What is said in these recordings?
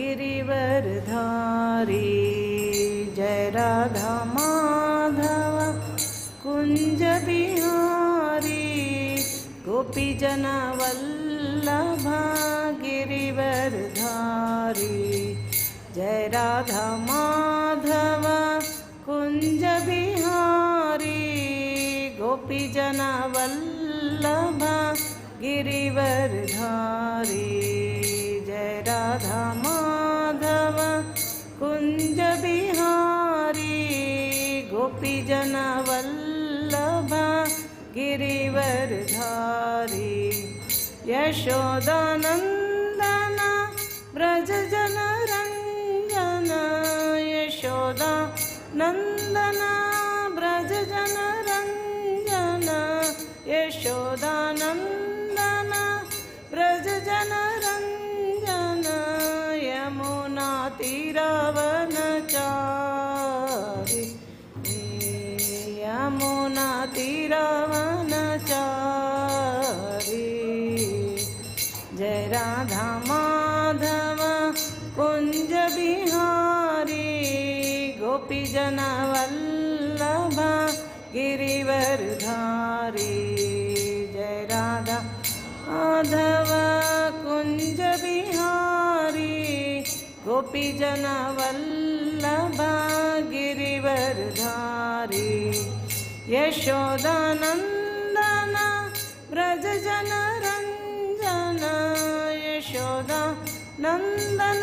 गिरिवरधारी। जय राधा माधव कुंज बिहारी, गोपी जन वल्लभा गिरिवरधारी। जय राधा माधव कुंज बिहारी, गोपी जन वल्लभा गिरिवरधारी। जय राधा माधव कुंज बिहारी, गोपी जन वल्लभा गिरिवरधारी। यशोदानंदन ब्रज जन रंजन, यशोदा नंदन ब्रज जन रंजन, यशोदानंदन ब्रज जन रंजन। यमुना तीरावनचारि, यमुना तीरावनचारि। जय राधा माधव कुंज बिहारी, गोपी जन वल्लभा गिरिवरधारी। जय राधा माधव कुंज बिहारी, गोपी जन वल्लभा गिरिवरधारी। यशोदानंदन ब्रज जन रंजन, यशोदा नंदन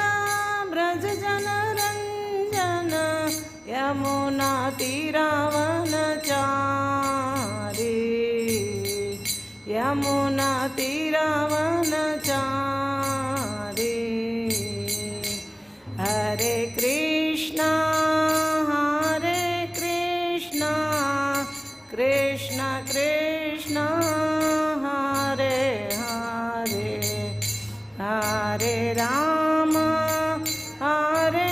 ब्रज जन रंजन। यमुना तीरावनचारि, यमुना तीरावनचारि। हरे कृष्णा कृष्ण कृष्ण हरे हरे, हरे राम राम राम हरे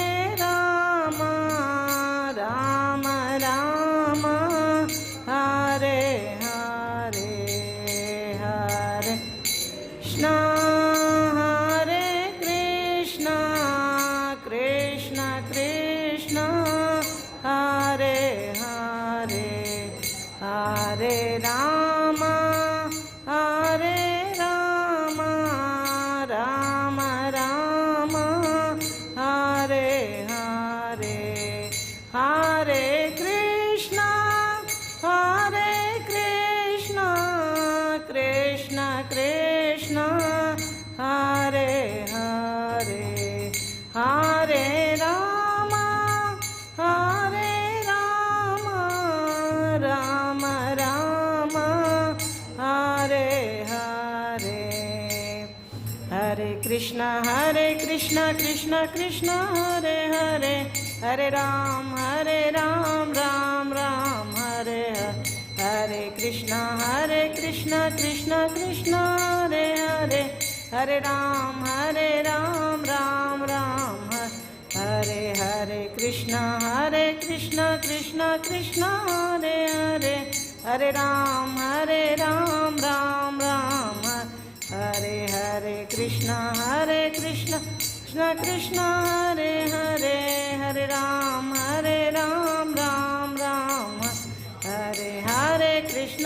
हरे, हरे कृष्ण कृष्ण कृष्ण हरे हरे, हरे राम राम राम हरे हरे, हरे कृष्ण कृष्ण कृष्ण हरे हरे, हरे राम राम राम हरे हरे। हरे कृष्ण कृष्ण कृष्ण हरे हरे, हरे राम राम राम हरे हरे। हरे कृष्ण कृष्ण कृष्ण हरे हरे, हरे राम राम राम हरे हरे। कृष्ण कृष्ण कृष्ण हरे हरे, हरे राम राम राम हरे हरे। कृष्ण कृष्ण कृष्ण हरे हरे, हरे राम राम राम हरे हरे। कृष्ण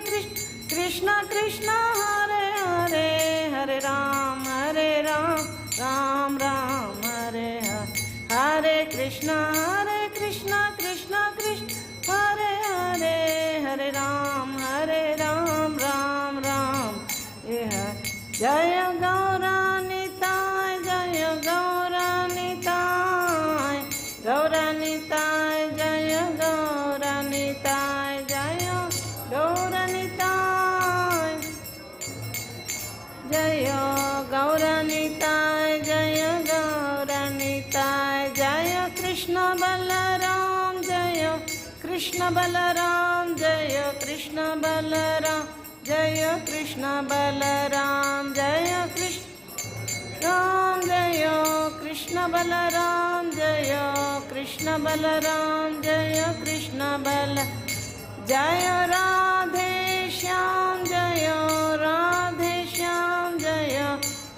कृष्ण कृष्ण हरे हरे, हरे राम राम राम हरे हरे। कृष्ण कृष्ण कृष्ण हरे हरे, हरे राम राम राम हरे। जय गौरानिताय, जय गौरानिताय, गौरानिताय जय गौरानिताय, जय गौरानिताय, जय गौरानिताय, जय गौरानिताय। जय कृष्ण बलराम, जय कृष्ण बलराम, जय कृष्ण बलराम, जय कृष्ण बलराम, जय कृष्ण राम, जय कृष्ण बलराम, जय कृष्ण बलराम, जय कृष्ण बल। जय राधे श्याम, जय राधे श्याम, जय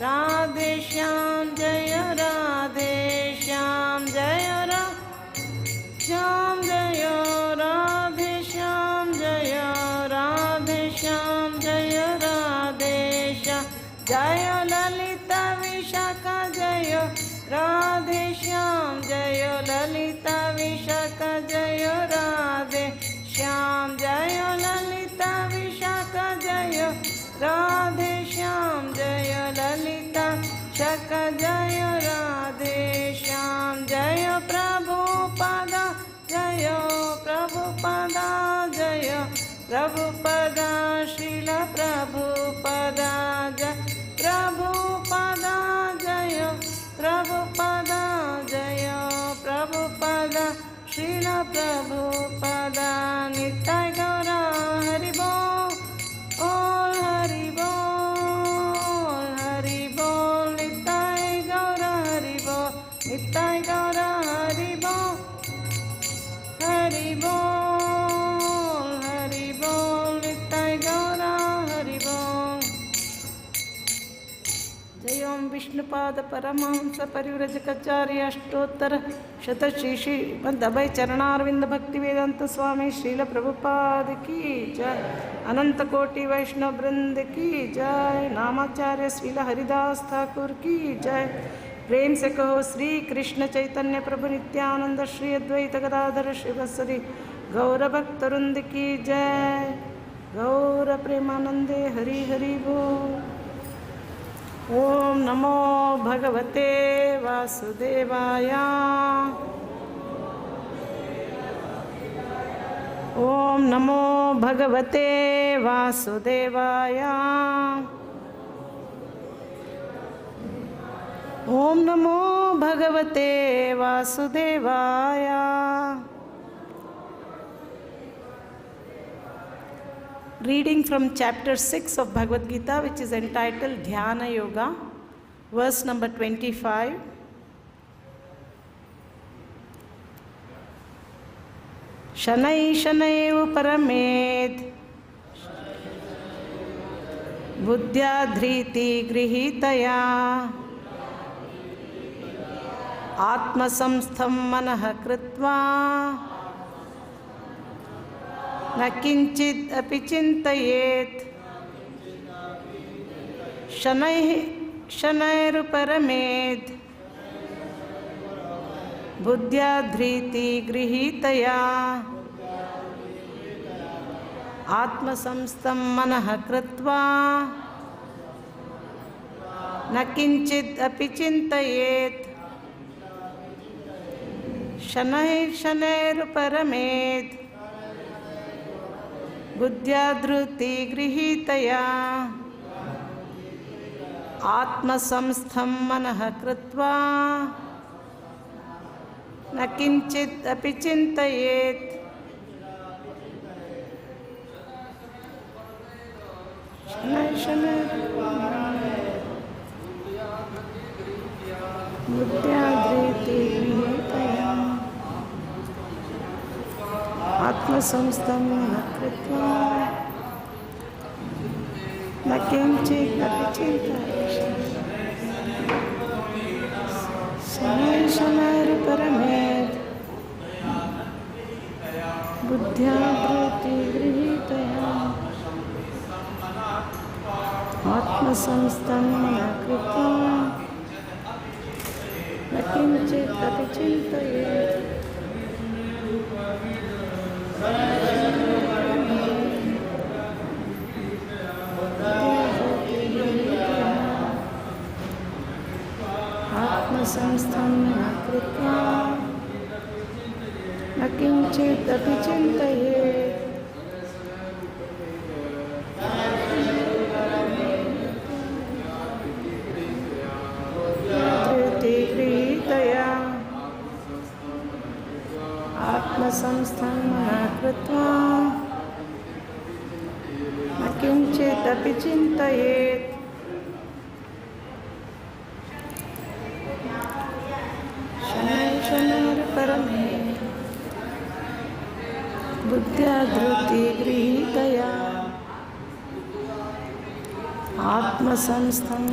राधे श्याम, जय राधे राधे श्याम जय ललिता विशाख जय राधे श्याम जय ललिता विशाख जय राधे श्याम जय ललिता शक जय राधे श्याम जय प्रभुपदा जय प्रभुपदा जय प्रभुपदा श्रील प्रभुपदा जय प्रभुपदा जय प्रभुपदा जय प्रभुपदा श्रील प्रभुपदा नित्य गौरा हरि बोल ओल हरि बोल नित्य गौरा हरि बोल नित्य गौरा हरि बोल नित्य गौरा हरि बोल। जय ओम विष्णुपाद परमहंस परिव्रजकाचार्य अष्टोत्तर शत श्री श्रीमद् अभय चरणारविंद भक्ति वेदांत स्वामी श्रील प्रभुपाद की जय। अनंत कोटि वैष्णव वृंद की जय। नामाचार्य श्रील हरिदास ठाकुर की जय। प्रेम से कहो श्री कृष्ण चैतन्य प्रभु नित्यानंद श्री अद्वैत गदाधर श्रीवत्सदि गौर भक्तवृंद की जय। गौर प्रेमानंदे हरि हरि बोल। ओम नमो भगवते वासुदेवाय। ओम नमो भगवते वासुदेवाय। ओम नमो भगवते वासुदेवाय। Reading from chapter 6 of Bhagavad Gita, which is entitled Dhyana Yoga, verse number 25. śanair uparamed buddhyā dhṛti-gṛhītayā ātma-saṁsthaṁ manaḥ kṛtvā न किञ्चिद अपि cintayet śanair uparamed buddhyā dhṛti-gṛhītayā ātma-saṁstham manaḥ kṛtvā न किञ्चिद अपि cintayet śanair uparamed buddhyā dhṛti-gṛhītayā ātma-saṁstham manaḥ kṛtvā न kiñcid अपि cintayet buddhyā dhṛti-gṛhītayā ātma-saṁstham kṛtvā न kiñcid अपि cintayet śanair uparamed buddhyā dhṛti-gṛhītayā ātma-saṁstham kṛtvā न kiñcid अपि cintayet ātma-saṁstham kṛtvā न kiñcid अपि cintayet dhṛti-gṛhītayā ātma-saṁstham kṛtvā न kiñcid अपि cintayet śanair uparamed buddhyā dhṛti-gṛhītayā ātma-saṁstham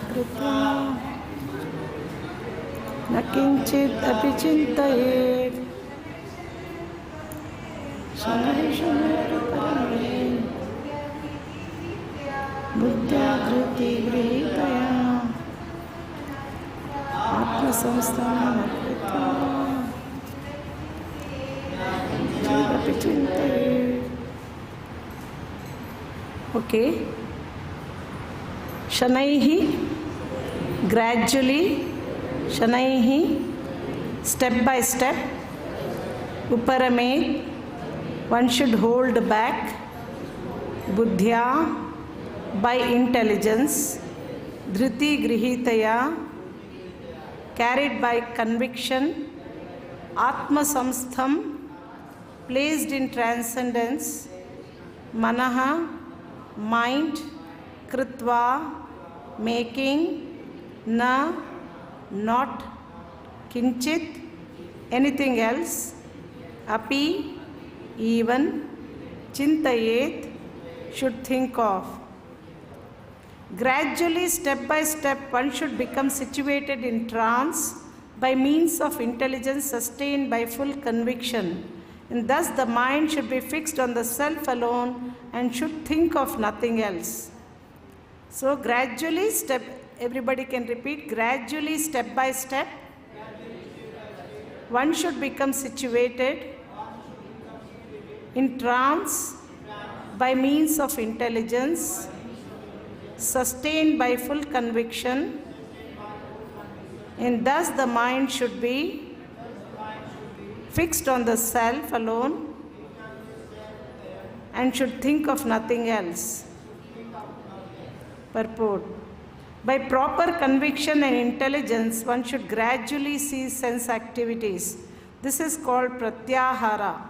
kṛtvā न kiñcid अपि cintayet śanair uparamed buddhyā dhṛti-gṛhītayā ātma-saṁstham cintayet. Okay. Śanaih, gradually, śanaih, step by step. Uparamed, one should hold back. Buddhyā, by intelligence. dhṛti-gṛhītayā, carried by conviction. ātma-saṁstham, placed in transcendence. manaḥ, mind. kṛtvā, making. Not. kiñcit, anything else. api, even. cintayet, should think of. Gradually, step by step, one should become situated in trance by means of intelligence sustained by full conviction. And thus the mind should be fixed on the self alone and should think of nothing else. So gradually, everybody can repeat, gradually, step by step, one should become situated in trance by means of intelligence, sustained by full conviction, and thus the mind should be fixed on the self alone and should think of nothing else. Purport. By proper conviction and intelligence, one should gradually cease sense activities. This is called pratyāhāra.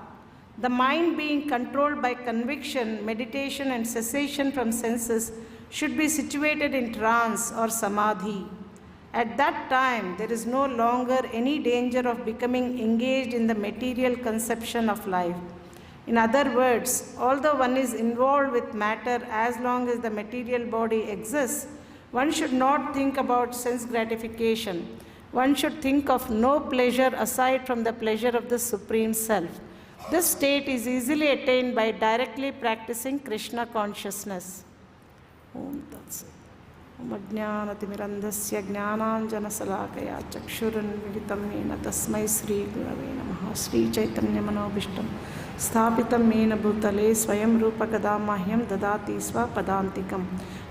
The mind being controlled by conviction, meditation and cessation from senses should be situated in trance or samādhi. At that time, there is no longer any danger of becoming engaged in the material conception of life. In other words, although one is involved with matter as long as the material body exists, one should not think about sense gratification. One should think of no pleasure aside from the pleasure of the Supreme Self. This state is easily attained by directly practicing Kṛṣṇa consciousness. Om Tat Sat. Om Ajñānatimirandhasya Jñānāñjana-salākaya Chakṣuranmilitam Yena Tasmai Sri Gurave Namaha. Sri Chaitanya Manobhishtam Sthapitam Yena Bhutale Swayam Rupakada Mahyam Dadati Swapadantikam.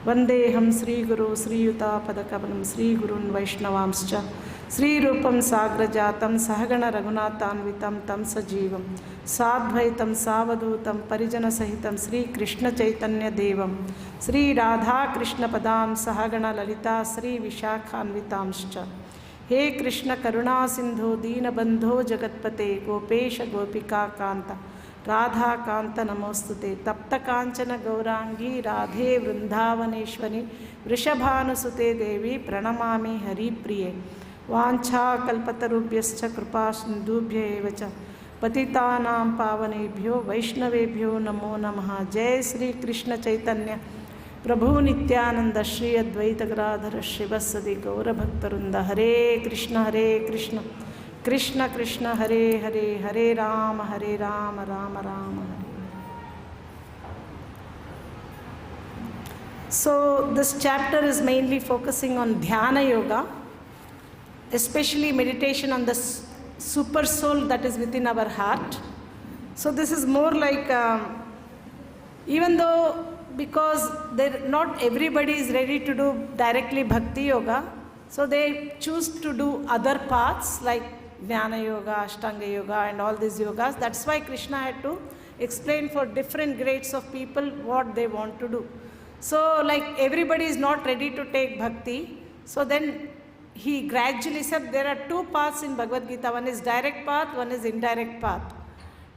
Vandeham Sri Guru Sri Yuta Padakavanam Sri Gurun Vaishnavamscha Sri Rupam Sagrajatam Sahagana Raghunathanvitam Tam Sajivam Sadvaitam Savadutam Parijana Sahitam Sri Kṛṣṇa Chaitanya Devam Sri Radha Kṛṣṇa Padam Sahagana Lalita Sri Vishakhanvitamscha. He Kṛṣṇa Karuna Sindho Dina Bandho Jagatpate Gopesha Gopika Kanta Radha Kanta Namostute Tapta Kanchana Gaurangi Radhe Vrindavaneshwari Vrishabhanusute Devi Pranamami Hari Priye. Vancha kalpatarubhyascha kripa sindhubhya evacha patitānām pāvanebhyo vaishnavebhyo namo namaha. Jai Sri Kṛṣṇa Chaitanya Prabhu Nityananda Shri Advaita Gadadhara Shivasadi Gaura Bhaktarunda. Hare Kṛṣṇa Kṛṣṇa Kṛṣṇa Hare Hare Hare Rama Rama Rama Hare. So this chapter is mainly focusing on dhyana yoga, especially meditation on the super soul that is within our heart. So this is more like, even though because not everybody is ready to do directly bhakti yoga, so they choose to do other paths like jnana yoga, ashtanga yoga and all these yogas. That's why Kṛṣṇa had to explain for different grades of people what they want to do. So like everybody is not ready to take bhakti, so then he gradually said there are two paths in Bhagavad Gita. One is direct path, one is indirect path.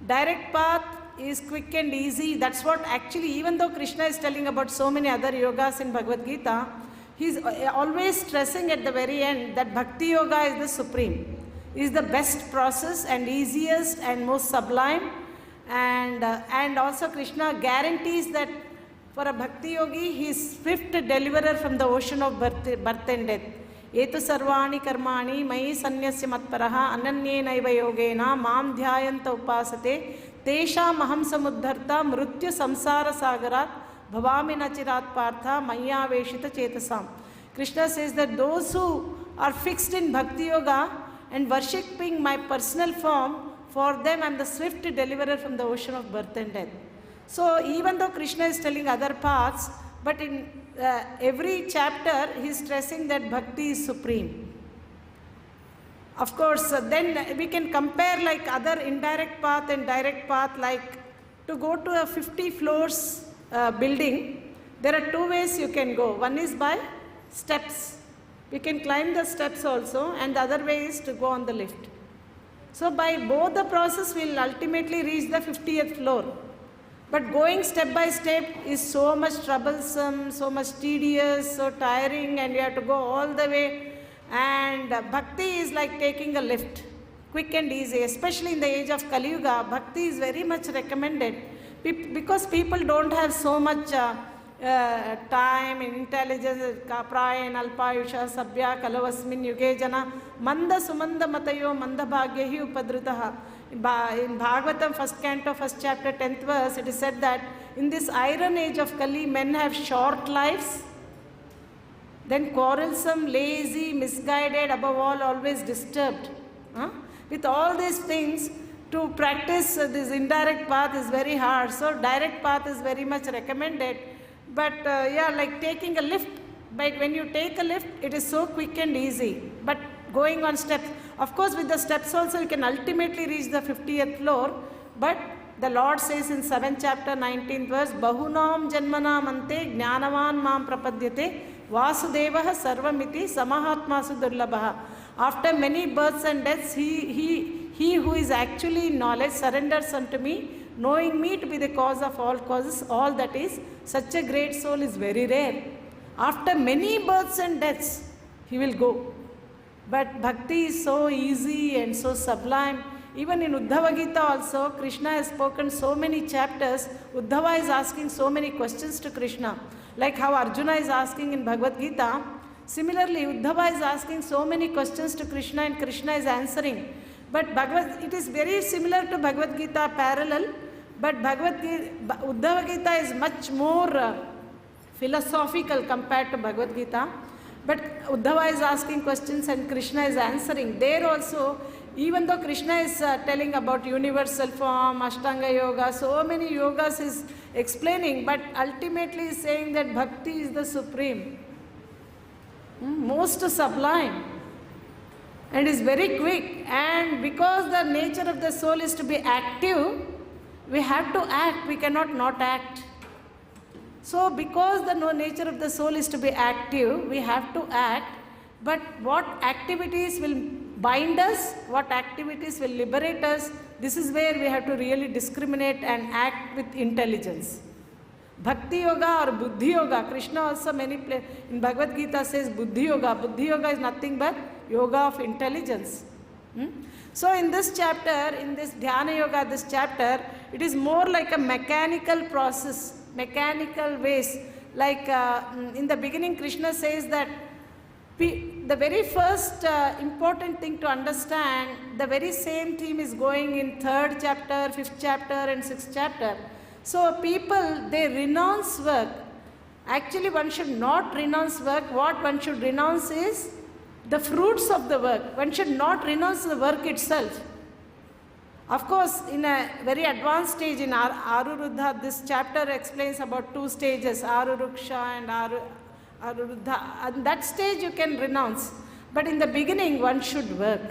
Direct path is quick and easy. That's what actually, even though Kṛṣṇa is telling about so many other yogas in Bhagavad Gita, he's always stressing at the very end that bhakti yoga is the supreme, is the best process and easiest and most sublime. And also Kṛṣṇa guarantees that for a bhakti yogi, he is swift deliverer from the ocean of birth and death. Etu sarvani karmani mayi sanyasya matparaha ananyenaiva yogena mam dhyayanta upasate tesha maham samuddharta mrityu samsara sagarat bhavami nachirat partha maya veshita chetasam. Kṛṣṇa says that those who are fixed in Bhakti Yoga and worshipping my personal form, for them I am the swift deliverer from the ocean of birth and death. So even though Krishna is telling other paths, but in every chapter he is stressing that Bhakti is supreme. Of course, then we can compare like other indirect path and direct path, like to go to a 50 floors building, there are two ways you can go. One is by steps. We can climb the steps also, and the other way is to go on the lift. So by both the process we will ultimately reach the 50th floor. But going step by step is so much troublesome, so much tedious, so tiring, and you have to go all the way. And bhakti is like taking a lift, quick and easy. Especially in the age of Kali Yuga, bhakti is very much recommended because people don't have so much time and intelligence. Kaprayan alpayusha sabya kalavasmin yuge jana manda sumanda matayo manda bhagyahi upadritaha. In Bhagavatam, 1st canto, 1st chapter, 10th verse, it is said that in this iron age of Kali, men have short lives, then quarrelsome, lazy, misguided, above all, always disturbed. With all these things, to practice this indirect path is very hard. So direct path is very much recommended. But yeah, like taking a lift, but when you take a lift, it is so quick and easy. But going on steps, of course with the steps also you can ultimately reach the 50th floor. But the Lord says in 7th chapter, 19th verse, Bahunam janmanam ante jnanavan mam prapadyate Vasudevah sarvamiti samahatmasu durlabha. After many births and deaths, he who is actually in knowledge surrenders unto me, knowing me to be the cause of all causes, all that is, such a great soul is very rare. After many births and deaths, he will go. But bhakti is so easy and so sublime. Even in Uddhava Gita also, Krishna has spoken so many chapters. Uddhava is asking so many questions to Krishna. Like how Arjuna is asking in Bhagavad Gita, similarly Uddhava is asking so many questions to Krishna and Krishna is answering. But it is very similar to Bhagavad Gita, parallel, but Uddhava Gita is much more philosophical compared to Bhagavad Gita. But Uddhava is asking questions and Krishna is answering. There also, even though Krishna is telling about universal form, Ashtanga Yoga, so many yogas is explaining, but ultimately is saying that bhakti is the supreme, most sublime, and is very quick. And because the nature of the soul is to be active, we have to act, we cannot not act. So because the nature of the soul is to be active, we have to act. But what activities will bind us, what activities will liberate us, this is where we have to really discriminate and act with intelligence. Bhakti Yoga or Buddhi Yoga, Krishna also in Bhagavad Gita says Buddhi Yoga. Buddhi Yoga is nothing but yoga of intelligence. So in this chapter, in this Dhyana Yoga, this chapter, it is more like a mechanical process, mechanical ways. Like in the beginning, Krishna says that the very first important thing to understand, the very same theme is going in 3rd chapter, 5th chapter and 6th chapter. So people, they renounce work. Actually, one should not renounce work. What one should renounce is the fruits of the work. One should not renounce the work itself. Of course, in a very advanced stage in Aruruddha, this chapter explains about 2 stages, Aruruksha and Aruruddha. At that stage you can renounce. But in the beginning, one should work.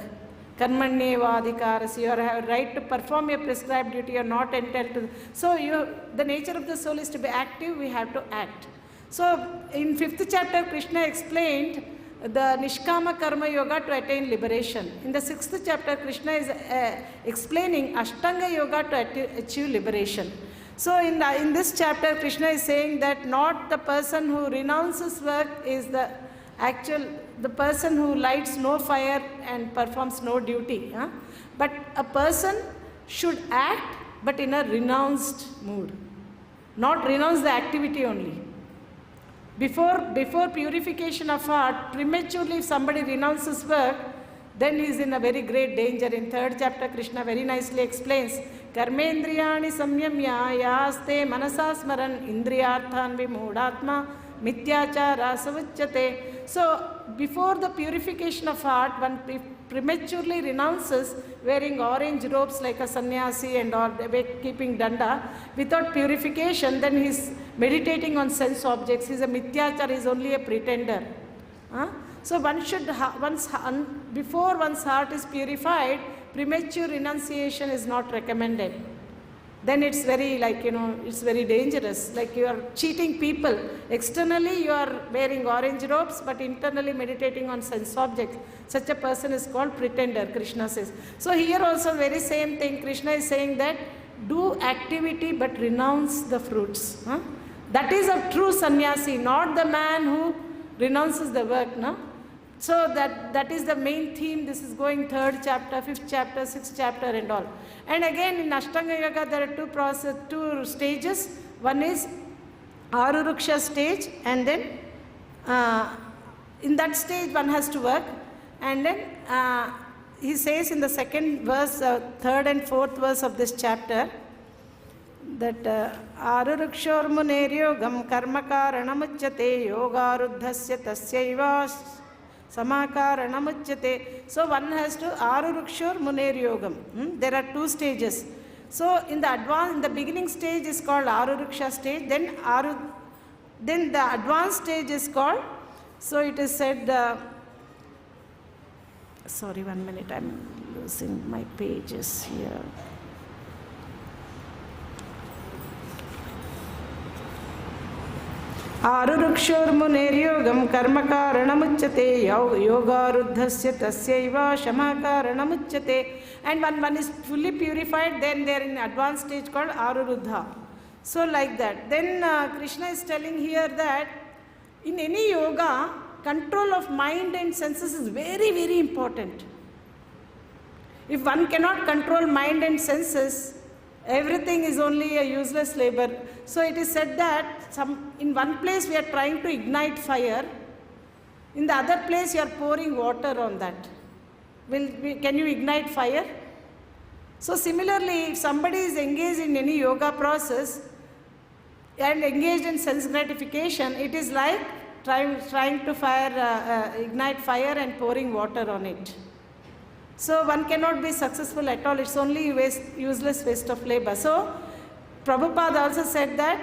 Karmanyevadhikarasya, you have a right to perform your prescribed duty, you are not entitled to. So the nature of the soul is to be active, we have to act. So in 5th chapter, Krishna explained the Nishkama Karma Yoga to attain liberation. In the 6th chapter, Krishna is explaining Ashtanga Yoga to achieve liberation. So in this chapter, Krishna is saying that not the person who renounces work is the person who lights no fire and performs no duty. But a person should act, but in a renounced mood. Not renounce the activity only. Before purification of heart, prematurely if somebody renounces work, then he is in a very great danger. In 3rd chapter, Krishna very nicely explains, Karmendriyani samyamya yaste manasa smaran indriyarthan vimudhatma mityāchārā savacchate. So before the purification of heart, one prematurely renounces wearing orange robes like a sannyasi and all, keeping danda. Without purification, then he is meditating on sense objects. He is a mityāchāra, he is only a pretender. So one should, before one's heart is purified, premature renunciation is not recommended. Then it's very, like, it's very dangerous. Like you are cheating people. Externally you are wearing orange robes, but internally meditating on sense objects. Such a person is called pretender, Kṛṣṇa says. So here also very same thing, Kṛṣṇa is saying that do activity but renounce the fruits. That is a true sannyasi, not the man who renounces the work. No? So that is the main theme. This is going 3rd chapter, 5th chapter, 6th chapter and all. And again in Ashtanga Yoga there are two stages. One is Aruruksha stage, and then in that stage one has to work. And then he says in the 2nd verse, 3rd and 4th verse of this chapter, that Arurukshor muneryogam karma karanamuchyate yogaruddhasya tasyaiva samakaranamujyate. So one has to Arurukshor muneryogam. There are 2 stages. So in the beginning stage is called Aruruksha stage. Then the advanced stage is called. So it is said. Sorry, 1 minute. I'm losing my pages here. Arurukshor muneryogam karmakaranamujyate yogaruddhasya tasyaiva shamakaranamujyate. And when one is fully purified, then they are in advanced stage called Aruruddha. So like that. Then Kṛṣṇa is telling here that in any yoga, control of mind and senses is very, very important. If one cannot control mind and senses, everything is only a useless labor. So it is said that in one place we are trying to ignite fire, in the other place you are pouring water on that. Can you ignite fire? So similarly, if somebody is engaged in any yoga process and engaged in sense gratification, it is like trying to ignite fire and pouring water on it. So one cannot be successful at all. It's only useless waste of labor. So Prabhupada also said that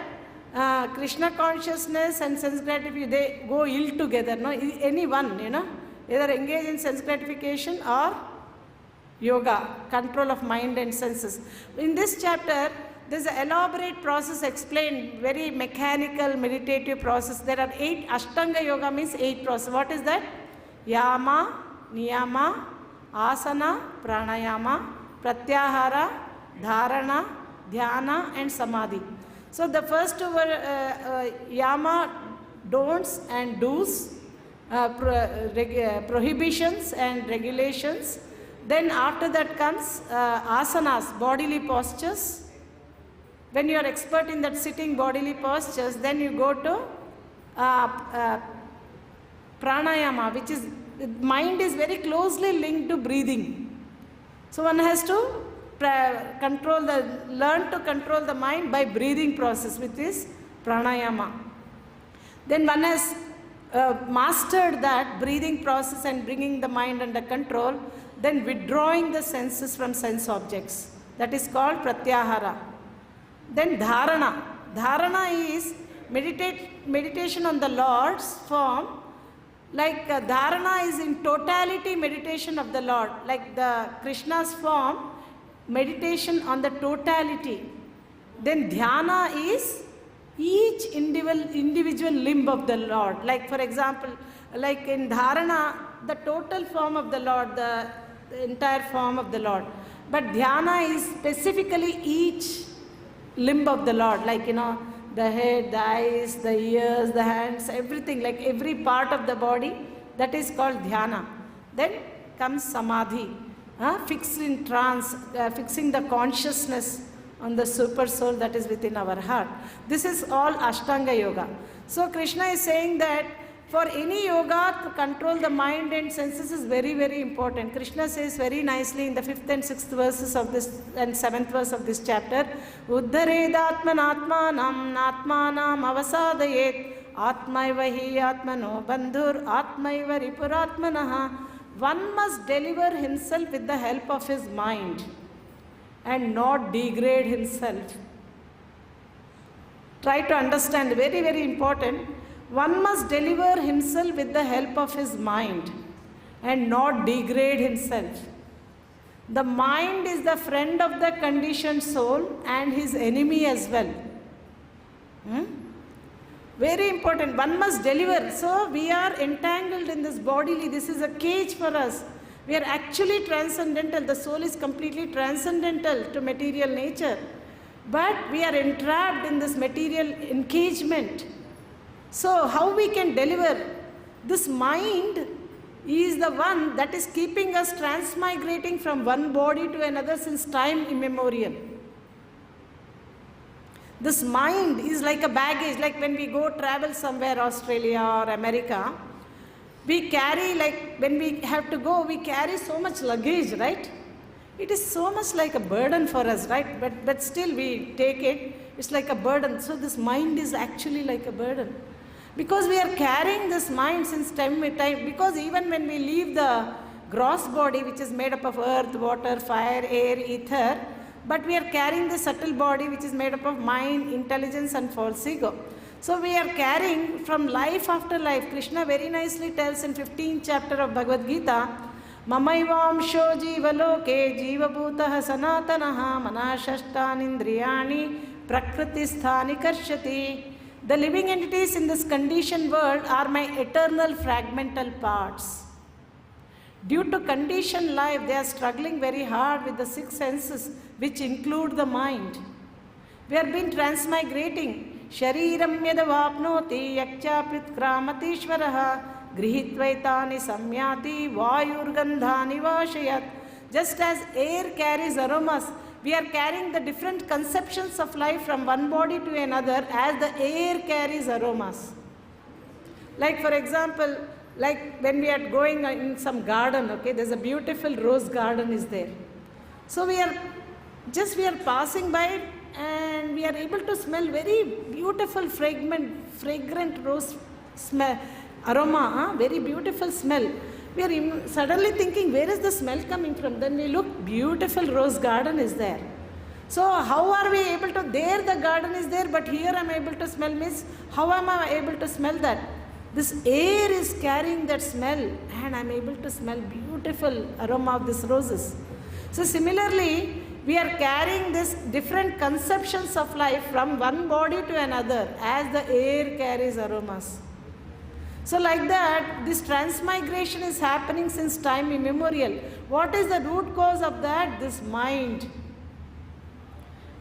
Kṛṣṇa consciousness and sense gratification, they go ill together. No, any one, either engage in sense gratification or yoga, control of mind and senses. In this chapter, there is an elaborate process explained, very mechanical, meditative process. There are 8. Ashtanga Yoga means 8 process. What is that? Yama, Niyama, Asana, Pranayama, pratyāhāra, Dharana, Dhyana and Samādhi. So the first two were Yama, don'ts and do's, prohibitions and regulations. Then after that comes asanas, bodily postures. When you are expert in that sitting bodily postures, then you go to pranayama, which is, mind is very closely linked to breathing. So one has to learn to control the mind by breathing process, which is pranayama. Then one has mastered that breathing process and bringing the mind under control, then withdrawing the senses from sense objects. That is called pratyāhāra. Then dharana. Dharana is meditation on the Lord's form. Like dharana is in totality meditation of the Lord. Like the Krishna's form, meditation on the totality. Then dhyana is each individual limb of the Lord. Like for example, like in dharana, the total form of the Lord, the entire form of the Lord. But dhyana is specifically each limb of the Lord, like the head, the eyes, the ears, the hands, everything, like every part of the body, that is called dhyana. Then comes samādhi, fixed in trance, fixing the consciousness on the super soul that is within our heart. This is all Ashtanga Yoga. So Kṛṣṇa is saying that for any yoga to control the mind and senses is very, very important. Kṛṣṇa says very nicely in the 5th and 6th verses of this and 7th verse of this chapter, Uddhared ātman ātmanam nātmanam avasādayet Atmaiva hi atmano bandhur atmaiva ripuratmanah. One must deliver himself with the help of his mind and not degrade himself. Try to understand, very, very important. One must deliver himself with the help of his mind and not degrade himself. The mind is the friend of the conditioned soul and his enemy as well. Very important. One must deliver. So we are entangled in this bodily. This is a cage for us. We are actually transcendental. The soul is completely transcendental to material nature. But we are entrapped in this material encagement. So how we can deliver? This mind is the one that is keeping us transmigrating from one body to another since time immemorial. This mind is like a baggage, like when we go travel somewhere, Australia or America, we carry, like when we have to go, we carry so much luggage, right? It is so much like a burden for us, right? But still we take it, it's like a burden. So this mind is actually like a burden. Because we are carrying this mind since time, because even when we leave the gross body, which is made up of earth, water, fire, air, ether, but we are carrying the subtle body, which is made up of mind, intelligence and false ego. So we are carrying from life after life. Kṛṣṇa very nicely tells in 15th chapter of Bhagavad Gita, Mamaivamsho jivaloke jivabhutah sanatanaha manashashtanindriyani prakritisthani karshati. The living entities in this conditioned world are my eternal fragmental parts. Due to conditioned life, they are struggling very hard with the six senses, which include the mind. We have been transmigrating. Shariram yadavapnoti yakchapritkramatishvaraha dhṛti-gṛhītayā samyati vayurgandhani vashayat. Just as air carries aromas, we are carrying the different conceptions of life from one body to another as the air carries aromas. Like for example, like when we are going in some garden, okay, there's a beautiful rose garden is there. So we are passing by it and we are able to smell very beautiful fragrant rose smell, aroma, very beautiful smell. We are suddenly thinking, where is the smell coming from? Then we look, beautiful rose garden is there. So how are we able to, there the garden is there, but here I am able to smell means, how am I able to smell that? This air is carrying that smell and I am able to smell beautiful aroma of these roses. So similarly, we are carrying this different conceptions of life from one body to another as the air carries aromas. So like that, this transmigration is happening since time immemorial. What is the root cause of that? This mind.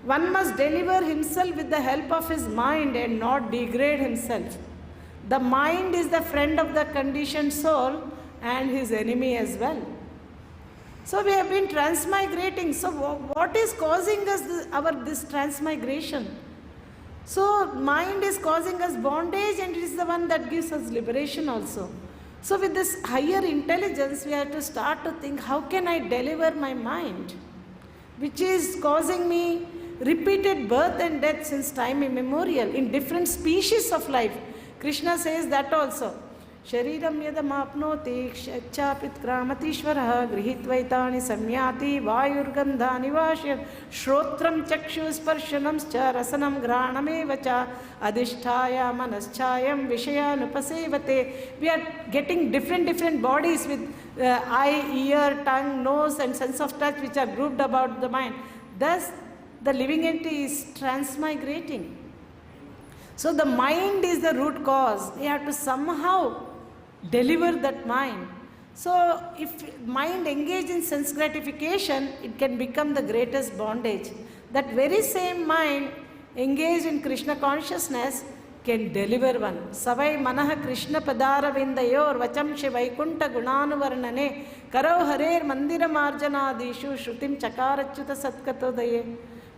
One must deliver himself with the help of his mind and not degrade himself. The mind is the friend of the conditioned soul and his enemy as well. So we have been transmigrating. So what is causing us this transmigration? So mind is causing us bondage and it is the one that gives us liberation also. So with this higher intelligence, we have to start to think, how can I deliver my mind, which is causing me repeated birth and death since time immemorial in different species of life. Kṛṣṇa says that also. Shariram yadamapnoti kṣachapitkramatishvaraha dhṛti-gṛhītayā samyati vayurgandhani vashayat shrotram chakshu-sparshanamscha rasanam ghṛānamevacha adhisthāya manaschāyam vishayanupasevate. We are getting different bodies with eye, ear, tongue, nose and sense of touch, which are grouped about the mind. Thus, the living entity is transmigrating. So the mind is the root cause. We have to somehow deliver that mind. So if mind engaged in sense gratification, it can become the greatest bondage. That very same mind engaged in Kṛṣṇa consciousness can deliver one. Savai manaḥ Kṛṣṇa padāra vindayor vachamshe vaikunta gunanuvarnane karau harer mandira marjanādīshu shrutim chakārachyuta satkatodaye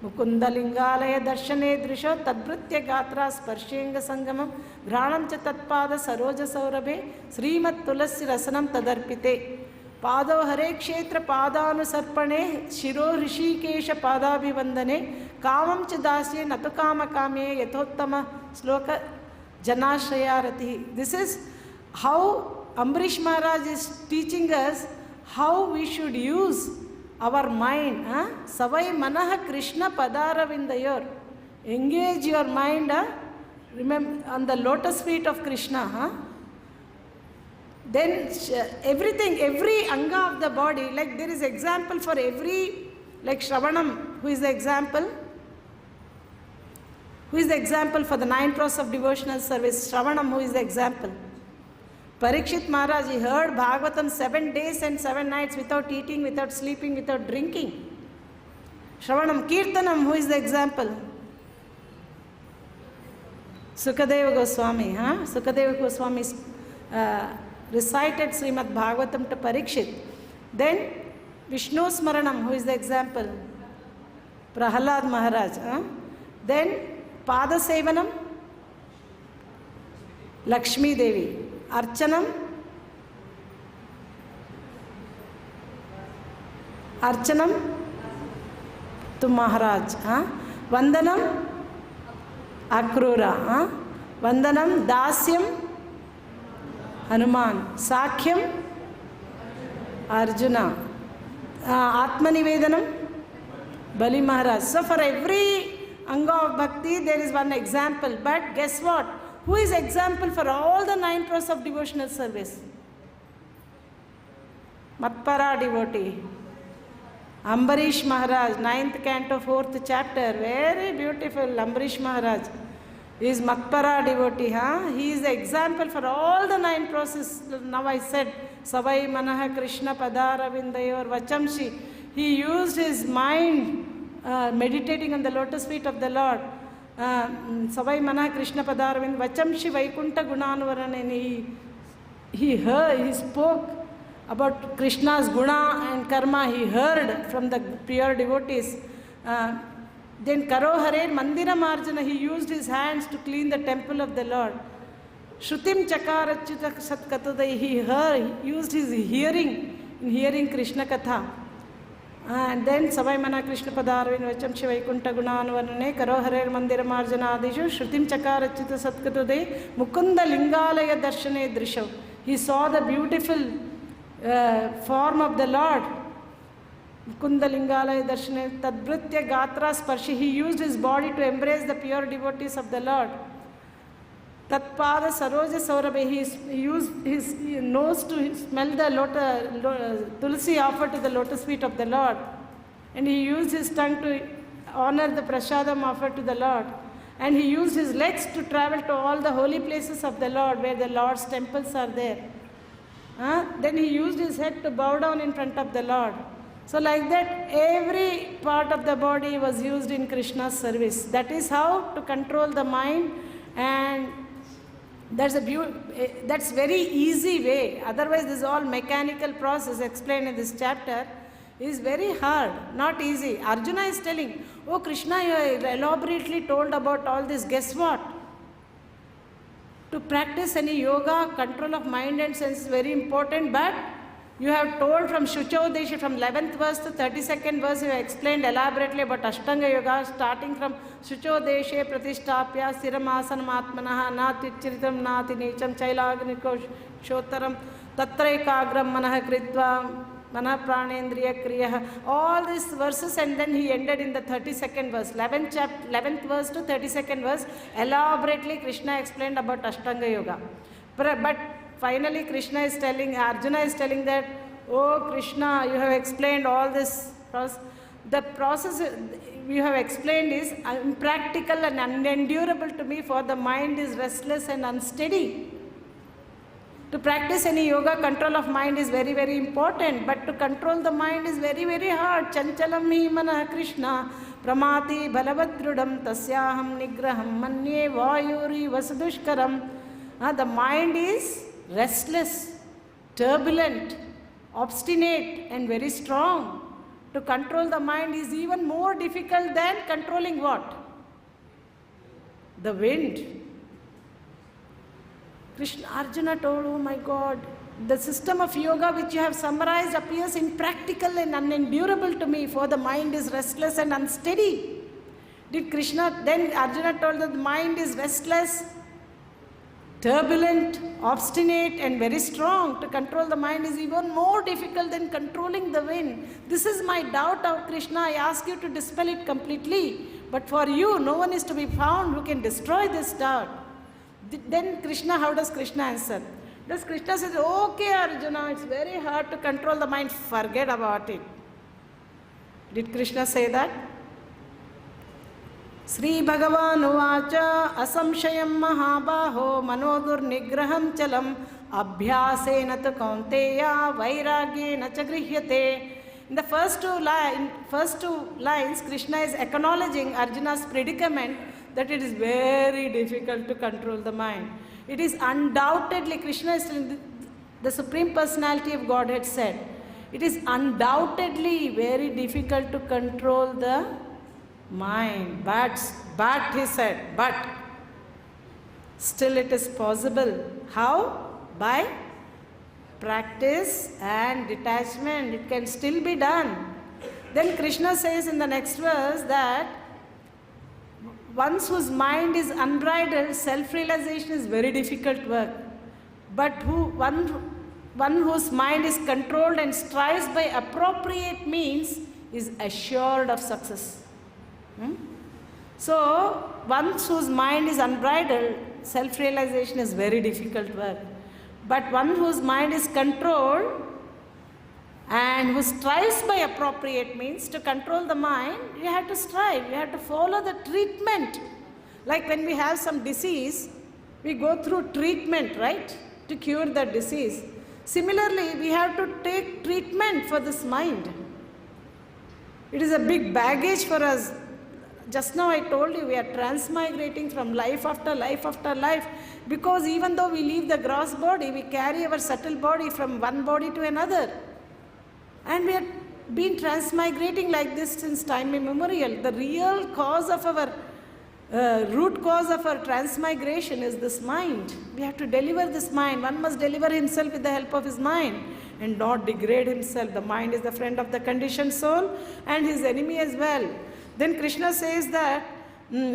Mukundalingalaya darshane drisho tadvritya gatra sparshenga sangamam ghranam cha tatpada saroja saurabe srimat tulasi rasanam tadarpite pado hare kshetra padanusarpane shiro rishikesha padabhivandane kamam cha dasye natukama kamye yathottama sloka janashrayarati. This is how Ambarish Maharaj is teaching us how we should use our mind. Savai manaḥ Kṛṣṇa padāravindayor. Engage your mind, remember, on the lotus feet of Kṛṣṇa. Then everything, every anga of the body, like there is example for every, like Shravanam, who is the example? Who is the example for the 9 process of devotional service? Shravanam, who is the example? Parikshit Maharaj, he heard Bhagavatam 7 days and 7 nights without eating, without sleeping, without drinking. Shravanam. Kirtanam, who is the example? Sukadeva Goswami. Sukadeva Goswami recited Srimad Bhagavatam to Parikshit. Then Vishnu Smaranam, who is the example? Prahalad Maharaj. Then Pada Sevanam, Lakshmi Devi. Archanam, to Maharaj. Vandanam, Akrura. Vandanam, Dasyam, Hanuman. Sakhyam, Arjuna. Atmanivedanam, Bali Maharaj. So for every anga of bhakti there is one example. But guess what? Who is example for all the 9 process of devotional service? Matpara devotee. Ambarish Maharaj, 9th canto, 4th chapter. Very beautiful. Ambarish Maharaj is Matpara devotee. He is the example for all the 9 process. Now I said, Savai manaḥ Kṛṣṇa padāravindayor vachamshi. He used his mind meditating on the lotus feet of the Lord. Savai manaḥ Kṛṣṇa padāravind vachamshi vaikunta gunanuvaraneni. He heard, he spoke about Krishna's guna and karma. He heard from the pure devotees. Then Karo Hare Mandira Marjana, he used his hands to clean the temple of the Lord. Shrutim Chakarachyuta Satkatudai, he heard, he used his hearing in hearing Krishna Katha. And then Savai manaḥ Kṛṣṇa padāravind vachamshi vaikunta gunanuvarane Karo Hare Mandira Marjana Adishu Shrutim Chakarachyuta Satkatudai Mukunda Lingalaya Darshane Drishav. He saw the beautiful form of the Lord. Mukunda Lingalaya Darshane Tadbritya Gatra Sparshi. He used his body to embrace the pure devotees of the Lord. Tatpada Saroja Saurabhe. He used his nose to smell the tulsi offered to the lotus feet of the Lord. And he used his tongue to honor the prasadam offered to the Lord. And he used his legs to travel to all the holy places of the Lord where the Lord's temples are there. Then he used his head to bow down in front of the Lord. So like that, every part of the body was used in Krishna's service. That is how to control the mind, and that's very easy way. Otherwise, this all mechanical process explained in this chapter is very hard, not easy. Arjuna is telling, oh Krishna, you elaborately told about all this. Guess what? To practice any yoga, control of mind and sense is very important, but you have told from Shuchodesha, from 11th verse to 32nd verse, you have explained elaborately about Ashtanga Yoga, starting from Shuchodeshe Pratishtapya Siramasanam Atmanaha Natichiritam Nati Nicham Chailagnika Shotaram Tatraikagram manaḥ kṛtvā Manaḥ Pranendriya Kriya. All these verses, and then he ended in the 32nd verse, 11th verse to 32nd verse. Elaborately Krishna explained about Ashtanga Yoga. But finally Krishna is telling, Arjuna is telling that, oh Krishna, you have explained all this process. The process you have explained is impractical and unendurable to me, for the mind is restless and unsteady. To practice any yoga, control of mind is very, very important, but to control the mind is very, very hard. Chanchalam hi manaḥ Kṛṣṇa pramati balavadrudam tasyaham nigraham manye vayuri vasadushkaram. The mind is restless, turbulent, obstinate and very strong. To control the mind is even more difficult than controlling what? The wind. Arjuna told, oh my God, the system of yoga which you have summarized appears impractical and unendurable to me, for the mind is restless and unsteady. Then Arjuna told that the mind is restless turbulent, obstinate and very strong. To control the mind is even more difficult than controlling the wind. This is my doubt of Kṛṣṇa. I ask you to dispel it completely. But for you, no one is to be found who can destroy this doubt. Then Kṛṣṇa, how does Kṛṣṇa answer? Does Kṛṣṇa say, okay Arjuna, it's very hard to control the mind, forget about it. Did Kṛṣṇa say that? Sri Bhagavan uvacha asamshayam mahabaho manodurnigraham chalam abhyasena tu kaunteya vairagyena cha grīhyate. In the first two lines, Kṛṣṇa is acknowledging Arjuna's predicament that it is very difficult to control the mind. It is undoubtedly, Kṛṣṇa is the Supreme Personality of Godhead said, it is undoubtedly very difficult to control the mind. But he said, but still it is possible. How? By practice and detachment. It can still be done. Then Kṛṣṇa says in the next verse that one whose mind is unbridled, self-realization is very difficult work. But one whose mind is controlled and strives by appropriate means is assured of success. So, one whose mind is unbridled, self-realization is very difficult work. But one whose mind is controlled and who strives by appropriate means to control the mind, you have to strive, you have to follow the treatment. Like when we have some disease, we go through treatment, right, to cure that disease. Similarly, we have to take treatment for this mind. It is a big baggage for us. Just now I told you, we are transmigrating from life after life after life, because even though we leave the gross body, we carry our subtle body from one body to another. And we have been transmigrating like this since time immemorial. The real cause of our, root cause of our transmigration is this mind. We have to deliver this mind. One must deliver himself with the help of his mind and not degrade himself. The mind is the friend of the conditioned soul and his enemy as well. Then Kṛṣṇa says that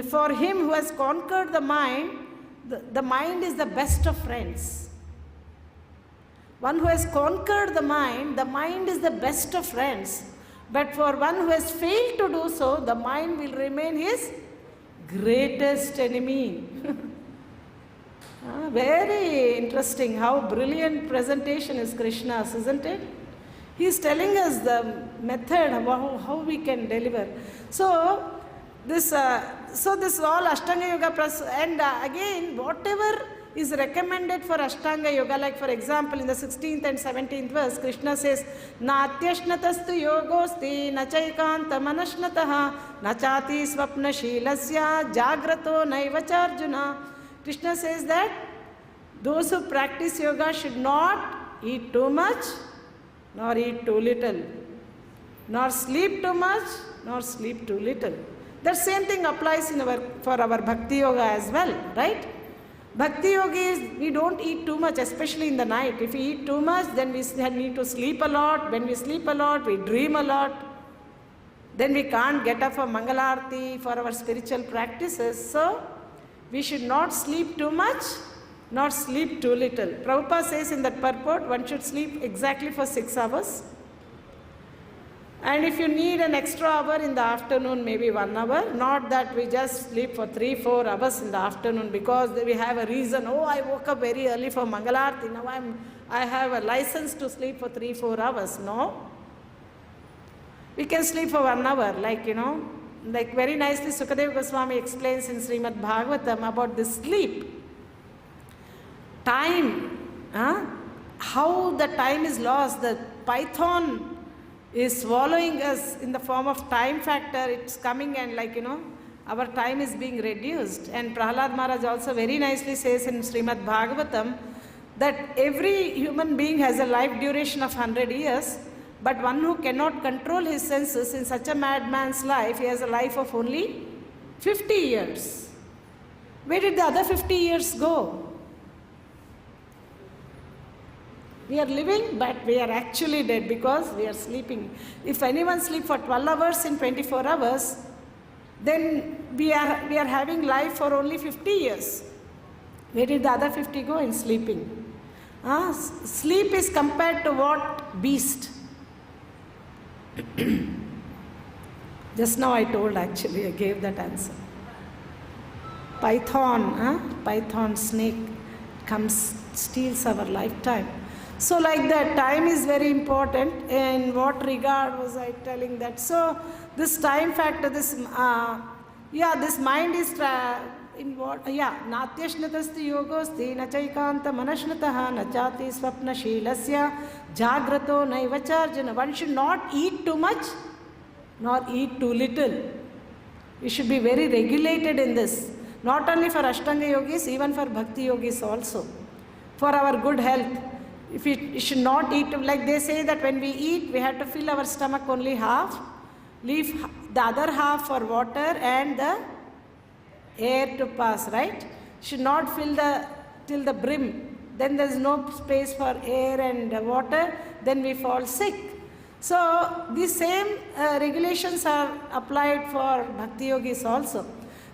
for him who has conquered the mind is the best of friends. One who has conquered the mind is the best of friends. But for one who has failed to do so, the mind will remain his greatest enemy. Very interesting, how brilliant presentation is Kṛṣṇa's, isn't it? He is telling us the method how we can deliver. So this all Ashtanga Yoga and again whatever is recommended for Ashtanga Yoga, like for example in the 16th and 17th verse, Kṛṣṇa says, Natyashnatastu yogosti nachaikanta manashnataha nachati swapna shilasya jagrato naivacharjuna. Kṛṣṇa says that those who practice yoga should not eat too much, nor eat too little, nor sleep too much, nor sleep too little. The same thing applies for our Bhakti Yoga as well, right? Bhakti Yoga is, we don't eat too much, especially in the night. If we eat too much, then we need to sleep a lot. When we sleep a lot, we dream a lot. Then we can't get up for Mangalarti, for our spiritual practices. So, we should not sleep too much, nor sleep too little. Prabhupada says in that purport, one should sleep exactly for 6 hours. And if you need an extra hour in the afternoon, maybe 1 hour, not that we just sleep for 3-4 hours in the afternoon because we have a reason, oh, I woke up very early for Mangalarti, now I have a license to sleep for 3-4 hours. No. We can sleep for 1 hour, like very nicely Sukadeva Goswami explains in Srimad Bhagavatam about this sleep. Time, how the time is lost. The python is swallowing us in the form of time factor. It's coming and our time is being reduced. And Prahlad Maharaj also very nicely says in Srimad Bhagavatam that every human being has a life duration of 100 years, but one who cannot control his senses, in such a madman's life, he has a life of only 50 years. Where did the other 50 years go? We are living, but we are actually dead because we are sleeping. If anyone sleeps for 12 hours in 24 hours, then we are having life for only 50 years. Where did the other 50 go? In sleeping. Sleep is compared to what? Beast. Just now I told, actually, I gave that answer. Python snake comes, steals our lifetime. So like that, time is very important. In what regard was I telling that? So this time factor, this mind is in what? Natyashnatasti yogosti nachaikanta manashnataha nachati swapna shilasya jagrato naivacharjana. One should not eat too much nor eat too little. We should be very regulated in this. Not only for Ashtanga yogis, even for Bhakti yogis also. For our good health. If we should not eat, like they say that when we eat, we have to fill our stomach only half, leave the other half for water and the air to pass, right? Should not fill till the brim. Then there is no space for air and water, then we fall sick. So these same regulations are applied for Bhakti yogis also.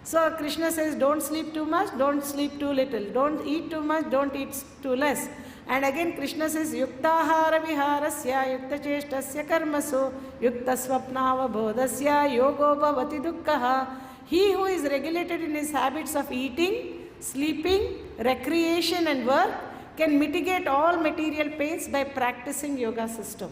So Krishna says, don't sleep too much, don't sleep too little. Don't eat too much, don't eat too less. And again Krishna says, yuktahara viharasya yuktacheshtasya karmasu yuktasvapnava bodhasya yogo bhavati dukkhaha. He who is regulated in his habits of eating, sleeping, recreation and work can mitigate all material pains by practicing yoga system.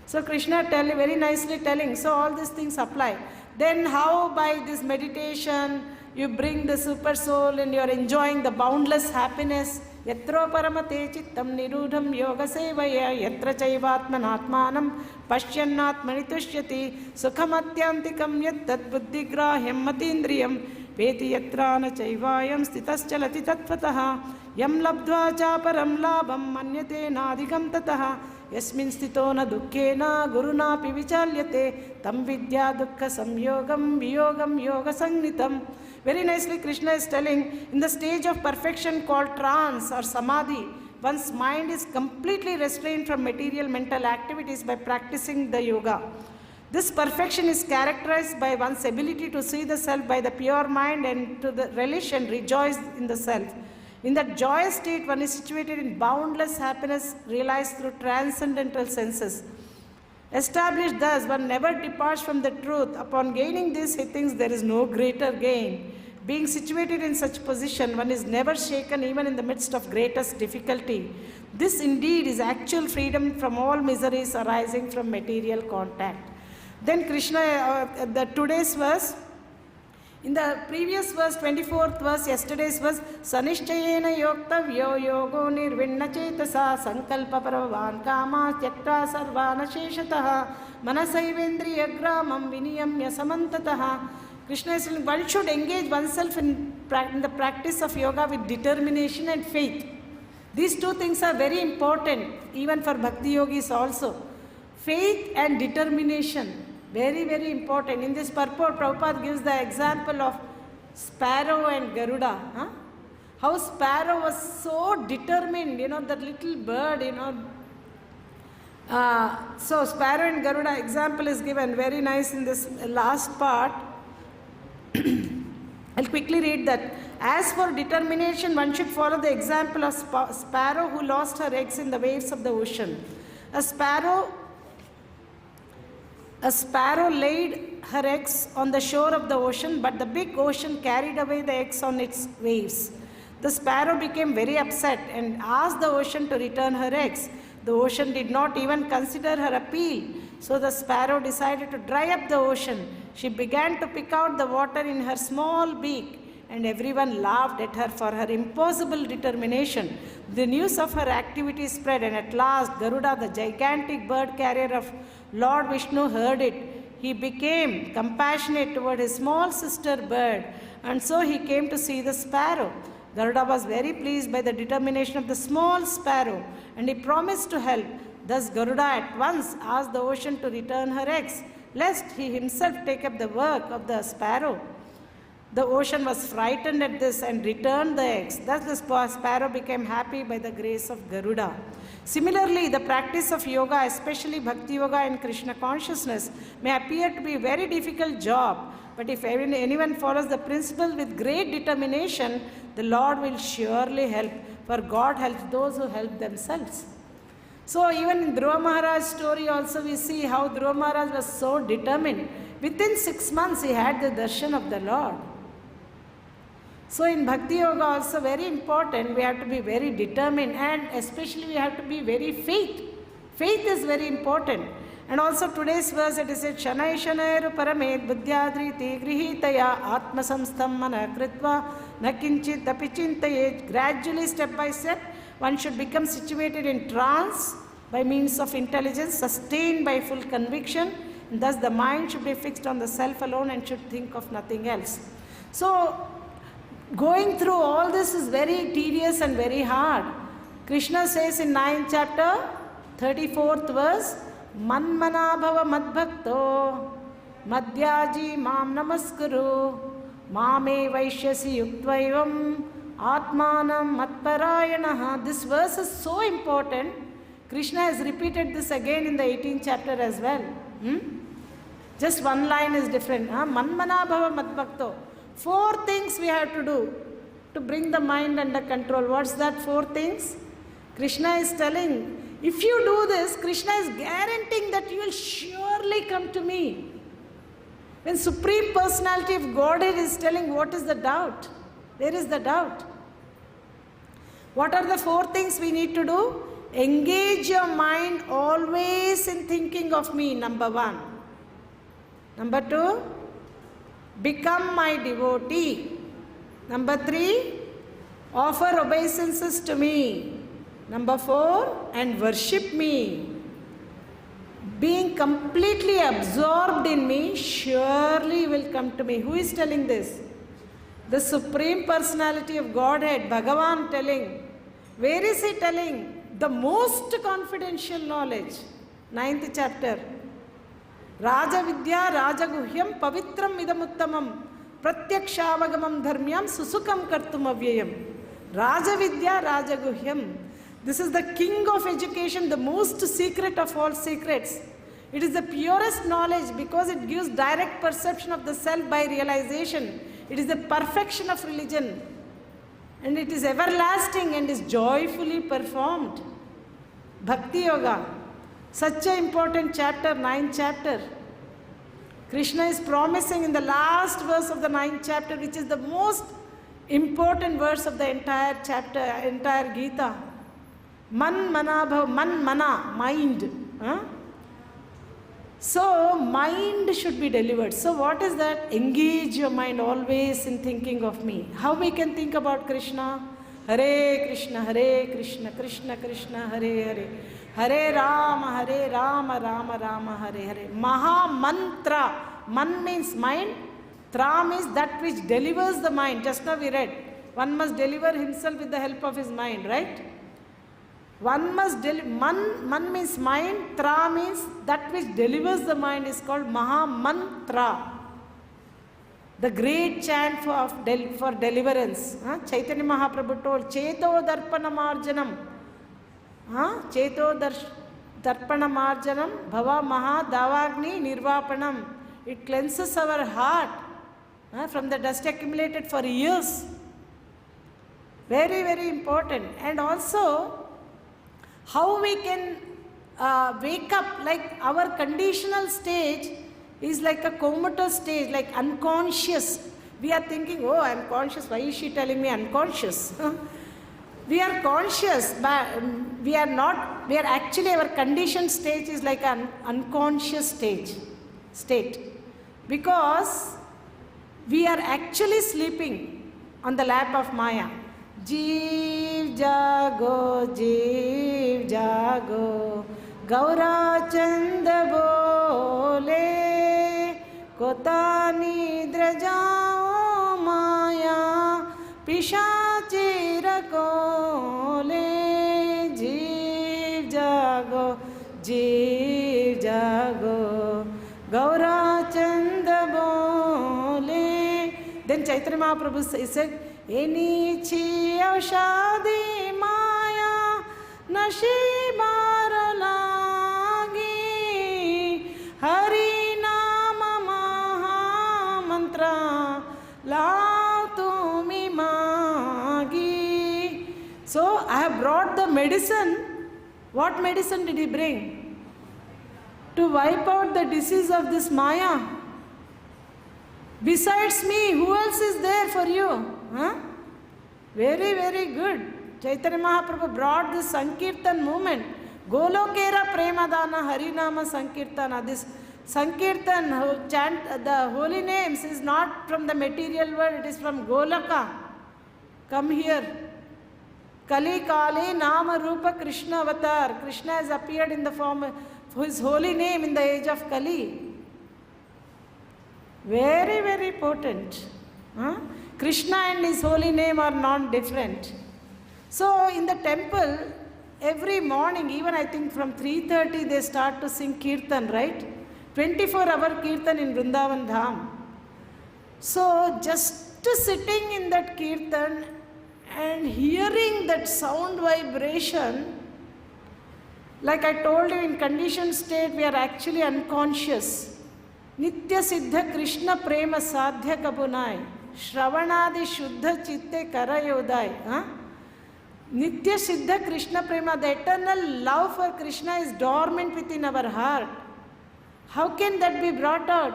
So Krishna very nicely telling, so all these things apply. Then how by this meditation you bring the super soul and you are enjoying the boundless happiness. Yatro paramate chittam nirudham yoga sevaya yatra chaivatmanatmanam pashyannatmanitushyati sukhamatyantikam yattat buddhi-gṛhītayā matindriyam peti yatrana chaivayam stitaschalati tattvataha yam labdva cha param labham manyate nadigam tataha yasmin stito na dukkhena guruna pi vichalyate tam vidya dukkha samyogam viyogam yoga sangnitam. Very nicely Krishna is telling, in the stage of perfection called trance or samādhi, one's mind is completely restrained from material mental activities by practicing the yoga. This perfection is characterized by one's ability to see the self by the pure mind and to relish and rejoice in the self. In that joyous state, one is situated in boundless happiness realized through transcendental senses. Established thus, one never departs from the truth. Upon gaining this, he thinks there is no greater gain. Being situated in such position, one is never shaken even in the midst of greatest difficulty. This indeed is actual freedom from all miseries arising from material contact. Then Krishna, today's verse, in the previous verse, 24th verse, yesterday's verse, Sanishchayena yoktavyo yogo nirvinna cetasa sankalpa pravavan kama tyakta sarvana sheshataha manasaivendriya gramam viniyamya samantataha. Krishna is saying one should engage oneself in the practice of yoga with determination and faith. These two things are very important, even for Bhakti yogis also. Faith and determination. Very, very important. In this purport, Prabhupada gives the example of Sparrow and Garuda. How Sparrow was so determined, that little bird, So Sparrow and Garuda example is given very nice in this last part. I'll quickly read that. As for determination, one should follow the example of Sparrow who lost her eggs in the waves of the ocean. A sparrow laid her eggs on the shore of the ocean, but the big ocean carried away the eggs on its waves. The sparrow became very upset and asked the ocean to return her eggs. The ocean did not even consider her appeal, so the sparrow decided to dry up the ocean. She began to pick out the water in her small beak, and everyone laughed at her for her impossible determination. The news of her activity spread, and at last Garuda, the gigantic bird carrier of Lord Vishnu, heard it. He became compassionate toward his small sister bird, and so he came to see the sparrow. Garuda was very pleased by the determination of the small sparrow, and he promised to help. Thus Garuda at once asked the ocean to return her eggs, lest he himself take up the work of the sparrow. The ocean was frightened at this and returned the eggs. Thus the sparrow became happy by the grace of Garuda. Similarly, the practice of yoga, especially bhakti yoga and Krishna consciousness, may appear to be a very difficult job. But if anyone follows the principle with great determination, the Lord will surely help. For God helps those who help themselves. So even in Dhruva Maharaj's story also we see how Dhruva Maharaj was so determined. Within 6 months he had the darshan of the Lord. So in Bhakti Yoga also very important, we have to be very determined, and especially we have to be very faith. Faith is very important. And also today's verse it is said, śanaiḥ śanair uparamed buddhyā dhṛti-gṛhītayā ātma-saṁsthaṁ manaḥ kṛtvā na kiñcid api cintayet. Gradually, step by step, one should become situated in trance by means of intelligence, sustained by full conviction. And thus the mind should be fixed on the self alone and should think of nothing else. So going through all this is very tedious and very hard. Krishna says in 9th chapter, 34th verse, Manmana bhava madbhakto madhyaji mam namaskuru mame vaishyasi yuktvaivam atmanam matparayanaha. This verse is so important. Krishna has repeated this again in the 18th chapter as well. Just one line is different. Manmana bhava madbhakto. 4 things we have to do to bring the mind under control. What's that 4 things? Krishna is telling, if you do this, Krishna is guaranteeing that you will surely come to me. When Supreme Personality of Godhead is telling, what is the doubt? There is the doubt. What are the 4 things we need to do? Engage your mind always in thinking of me, number 1. Number 2, become my devotee. Number 3, offer obeisances to me. Number 4, and worship me. Being completely absorbed in me, surely will come to me. Who is telling this? The Supreme Personality of Godhead, Bhagavan telling. Where is he telling? The most confidential knowledge. 9th chapter. Raja Vidya Raja Guhyam Pavitram Idamuttamam Pratyakshaavagamam Dharmyam Susukam Kartum Avyayam. Raja Vidya Raja Guhyam. This is the king of education, the most secret of all secrets. It is the purest knowledge because it gives direct perception of the self by realization. It is the perfection of religion. And it is everlasting and is joyfully performed. Bhakti Yoga. Such an important chapter, 9th chapter. Krishna is promising in the last verse of the 9th chapter, which is the most important verse of the entire chapter, entire Gita. Man mana bhav, man mana, mind. So, mind should be delivered. So, what is that? Engage your mind always in thinking of me. How we can think about Krishna? Hare Krishna, Krishna Krishna, Hare Hare. Hare Rama, Rama Rama, Hare Hare. Maha mantra. Man means mind. Tra means that which delivers the mind. Just now we read. One must deliver himself with the help of his mind, right? One must man means mind. Tra means that which delivers the mind is called Maha mantra. The great chant for deliverance. Chaitanya Mahaprabhu told, Cheto Darpana Marjanam. Cheto Darpana Marjanam Bhava Maha Davagni Nirvapanam. It cleanses our heart from the dust accumulated for years. Very, very important. And also, how we can wake up, like our conditional stage is like a comatose stage, like unconscious. We are thinking, oh, I am conscious. Why is she telling me unconscious? We are conscious, but we are not. We are actually, our conditioned stage is like an unconscious state. Because we are actually sleeping on the lap of Maya. Jeev jago, Gaura chanda bole, Kota nidra jao Maya, Pishachi rakole, Jeev jago, Gaura chanda bole. Then Chaitanya Mahaprabhu said, Enichi avshadi Maya नशीबार लागी हरि नाम महामंत्र लाओ तुमी मागी. So I have brought the medicine. What medicine did he bring? To wipe out the disease of this Maya. Besides me, who else is there for you? Huh? Very, very good. Chaitanya Mahaprabhu brought this Sankirtan movement. Golokera Premadana Harinama Sankirtana. This Sankirtan, who chant the holy names, is not from the material world, it is from Golaka. Come here. Kali Kali Nama Rupa Kṛṣṇa avatar. Kṛṣṇa has appeared in the form of his holy name in the age of Kali. Very, very potent. Kṛṣṇa and his holy name are not different. So in the temple, every morning, even I think from 3:30 they start to sing Kirtan, right? 24-hour Kirtan in Vrindavan Dham. So just sitting in that Kirtan and hearing that sound vibration, like I told you, in conditioned state we are actually unconscious. Nitya Siddha Krishna Prema Sadhya Kabunai Shravanadi Shuddha Chitte Karayodai. Nitya Siddha Krishna Prema, the eternal love for Krishna is dormant within our heart. How can that be brought out?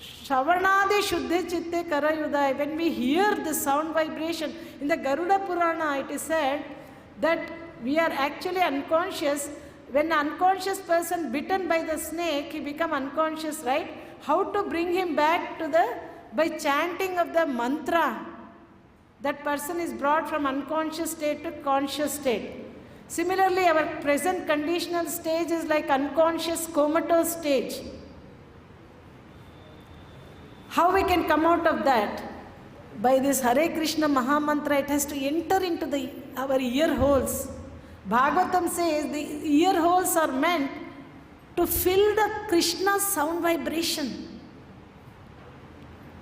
Shravanadi Shuddha Chitte Karayodai. When we hear the sound vibration, in the Garuda Purana it is said that we are actually unconscious. When an unconscious person bitten by the snake, he become unconscious, right? How to bring him back to by chanting of the mantra. That person is brought from unconscious state to conscious state. Similarly, our present conditional stage is like unconscious comatose stage. How we can come out of that? By this Hare Krishna Mahamantra, it has to enter into our ear holes. Bhagavatam says the ear holes are meant to fill the Krishna sound vibration.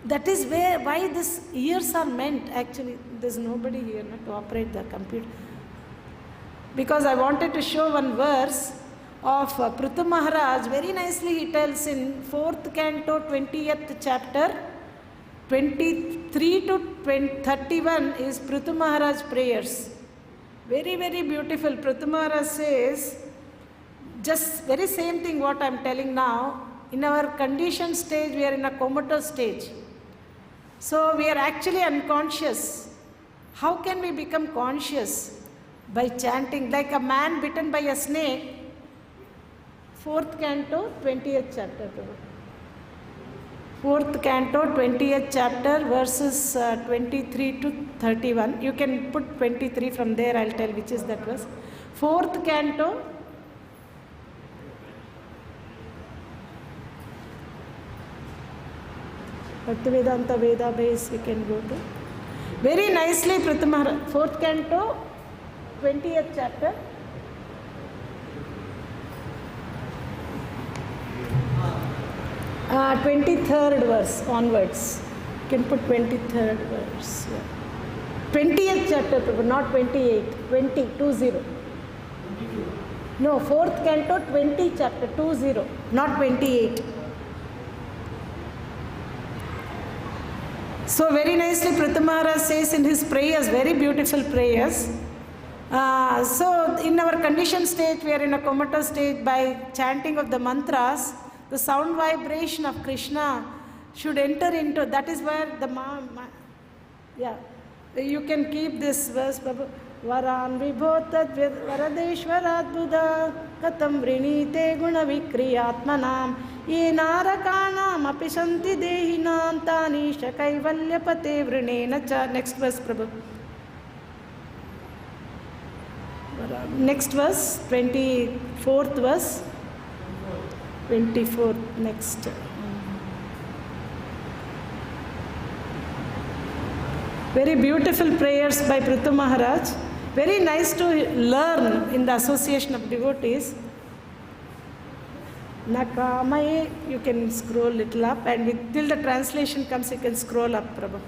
That is why these ears are meant. Actually, there's nobody here to operate the computer. Because I wanted to show one verse of Prithu Maharaj. Very nicely he tells in 4th canto, 20th chapter, 23 to 31 is Prithu Maharaj prayers. Very, very beautiful. Prithu Maharaj says, just very same thing what I am telling now. In our conditioned stage, we are in a comatose stage. So we are actually unconscious. How can we become conscious? By chanting, like a man bitten by a snake. 4th canto, 20th chapter. 4th canto, 20th chapter, verses 23 to 31. You can put 23 from there, I'll tell which is that verse. 4th canto, Bhaktivedanta Veda base we can go to. Very nicely, Prithu Maharaj, 4th canto, 20th chapter. Uh, 23rd verse onwards. You can put 23rd verse. Yeah. 20th chapter, not 28. 20. No, 4th canto, 20 chapter, 20, not 28. So very nicely Prithu Maharaj says in his prayers, very beautiful prayers. So in our conditioned state, we are in a comatose state. By chanting of the mantras, the sound vibration of Krishna should enter into. That is where the yeah. You can keep this verse, Prabhu. Varan vibhotat varadeshwarat buddha katam vrinite guna vikriyatmanam ye narakanam apisanti dehinam tani shakaivalyapate vrinena cha. Next verse, Prabhu. Next verse, 24th verse. 24th, next. Very beautiful prayers by Prithu Maharaj. Very nice to learn in the association of devotees. Nakamaye, you can scroll little up, and till the translation comes, you can scroll up, Prabhu.